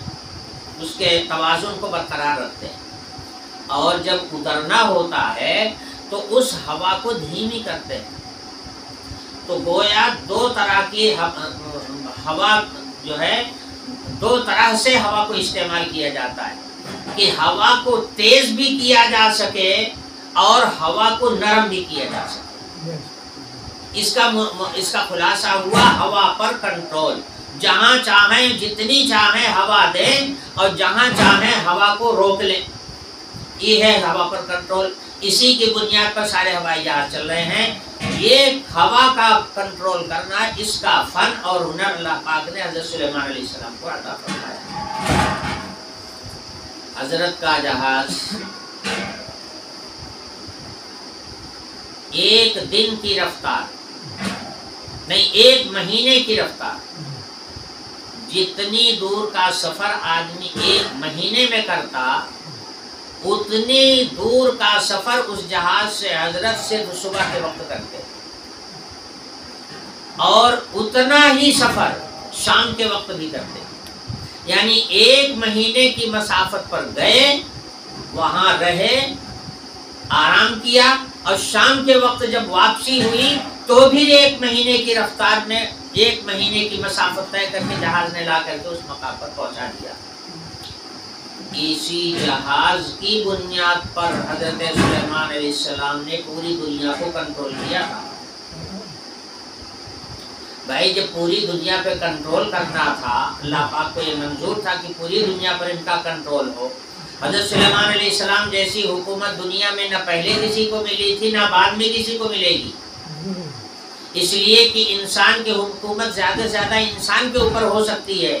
اس کے توازن کو برقرار رکھتے ہیں, اور جب اترنا ہوتا ہے تو اس ہوا کو دھیمی کرتے ہیں. تو گویا دو طرح کی ہوا جو ہے, دو طرح سے ہوا کو استعمال کیا جاتا ہے, کہ ہوا کو تیز بھی کیا جا سکے اور ہوا کو نرم بھی کیا جا سکے. اس کا خلاصہ ہوا ہوا پر کنٹرول. جہاں چاہیں جتنی چاہیں ہوا دیں اور جہاں چاہیں ہوا کو روک لیں, یہ ہے ہوا پر کنٹرول. اسی کی بنیاد پر سارے ہوائی جہاز چل رہے ہیں. یہ ہوا کا کنٹرول کرنا, اس کا فن اور ہنر اللہ پاک نے حضرت سلیمان علیہ السلام کو عطا فرمایا. حضرت کا جہاز ایک دن کی رفتار نہیں, 1 مہینے کی رفتار. جتنی دور کا سفر آدمی 1 مہینے میں کرتا, اتنی دور کا سفر اس جہاز سے حضرت صرف صبح کے وقت کرتے, اور اتنا ہی سفر شام کے وقت بھی کرتے. یعنی 1 مہینے کی مسافت پر گئے، وہاں رہے، آرام کیا، اور شام کے وقت جب واپسی ہوئی تو بھی 1 مہینے کی رفتار میں 1 مہینے کی مسافت طے کر کے جہاز نے لا کر کے اس مقام پر پہنچا دیا۔ اسی جہاز کی بنیاد پر حضرت سلیمان علیہ السلام نے پوری دنیا کو کنٹرول کیا تھا۔ بھائی جب پوری دنیا پہ کنٹرول کرنا تھا، اللہ پاک کو یہ منظور تھا کہ پوری دنیا پر ان کا کنٹرول ہو۔ حضرت سلیمان علیہ السلام جیسی حکومت دنیا میں نہ پہلے کسی کو ملی تھی نہ بعد میں کسی کو ملے گی، اس لیے کہ انسان کی حکومت زیادہ سے زیادہ انسان کے اوپر ہو سکتی ہے،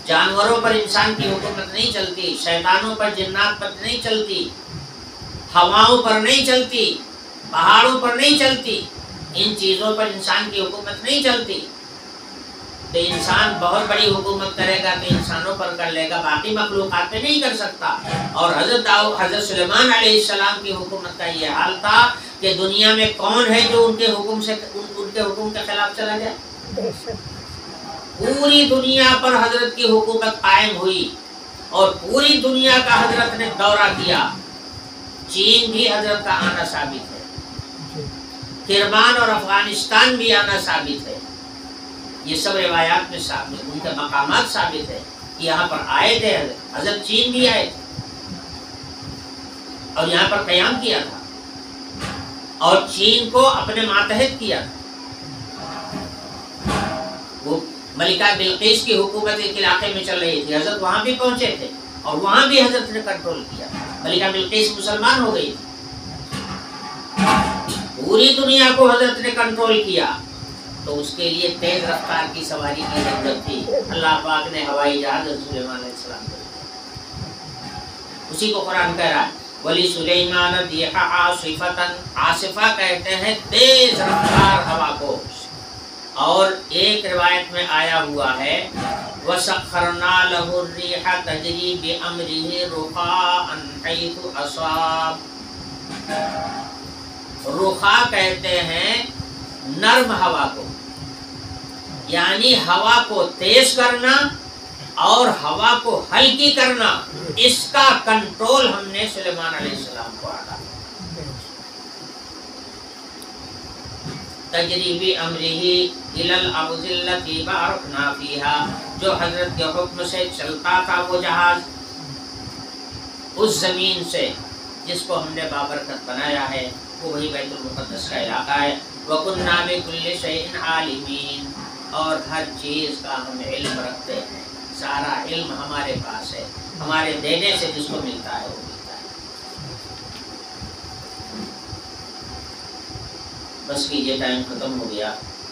جانوروں پر انسان کی حکومت نہیں چلتی، شیطانوں پر جنات پر نہیں چلتی، ہواؤں پر نہیں چلتی، پہاڑوں پر نہیں چلتی، ان چیزوں پر انسان کی حکومت نہیں چلتی۔ تو انسان بہت بڑی حکومت کرے گا تو انسانوں پر کر لے گا، باقی مخلوقات پہ نہیں کر سکتا۔ اور حضرت سلیمان علیہ السلام کی حکومت کا یہ حال تھا کہ دنیا میں کون ہے جو ان کے حکم کے خلاف چلا جائے؟ پوری دنیا پر حضرت کی حکومت قائم ہوئی اور پوری دنیا کا حضرت نے دورہ کیا۔ چین بھی حضرت کا آنا ثابت ہے، کرمان اور افغانستان بھی آنا ثابت ہے، یہ سب روایات میں ثابت، ان کے مقامات ثابت ہے کہ یہاں پر آئے تھے، حضرت چین بھی آئے تھے اور یہاں پر قیام کیا تھا اور چین کو اپنے ماتحت کیا تھا۔ وہ ملکہ بلقیس کی حکومت ایک علاقے میں چل رہی تھی، حضرت وہاں بھی پہنچے تھے اور وہاں بھی حضرت نے کنٹرول کیا۔ ملکہ بلقیس مسلمان ہو گئی تھی، پوری دنیا کو حضرت نے کنٹرول کیا، تو اس کے لیے تیز رفتار کی سواری کی ضرورت تھی۔ اللہ پاک نے ہوائی جہاز سلیمان علیہ السلام کو دیا، اسی کو قرآن کہہ رہا ہے ولی سلیمان الريح عاصفۃ، عاصفہ کہتے ہیں تیز رفتار ہوا کو۔ اور ایک روایت میں آیا ہوا ہے وَسَخَّرْنَا لَهُ الرِّيحَ تَجْرِي بِأَمْرِهِ رُخَاءً حَيْثُ أَصَابَ۔ رخا کہتے ہیں نرم ہوا کو، یعنی ہوا کو تیز کرنا اور ہوا کو ہلکی کرنا، اس کا کنٹرول ہم نے سلیمان علیہ السلام کو عطا کیا۔ تجریبی امرہی الی الارض التی بارکنا فیہا، جو حضرت کے حکم سے چلتا تھا وہ جہاز اس زمین سے جس کو ہم نے بابرکت بنایا ہے، وہ وہی بیت المقدس کا علاقہ ہے۔ وَكُنَّا بِكُلِّ شَيْءٍ عَالِمِينَ، اور ہر چیز کا ہم علم رکھتے ہیں، سارا علم ہمارے پاس ہے، ہمارے دینے سے جس کو ملتا ہے وہ ملتا ہے۔ بس کیجئے، ٹائم ختم ہو گیا۔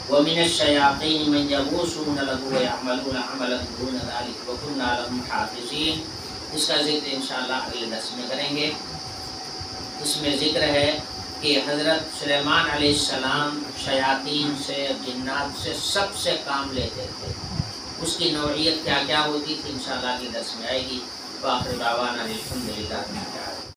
وَمِنَ الشَّيَاطِينِ مَن يَغُوصُونَ لَهُ وَيَعْمَلُونَ عَمَلًا دُونَ ذَلِكَ وَكُنَّا لَهُمْ حَافِظِينَ۔ اس کا ذکر انشاءاللہ اگلے درس میں کریں گے۔ اس میں ذکر ہے کہ حضرت سلیمان علیہ السلام شیاطین سے، جنات سے، سب سے کام لیتے تھے، اس کی نوعیت کیا کیا ہوتی تھی انشاءاللہ اگلے درس میں آئے گی۔ وآخر دعوانا الحمدللہ۔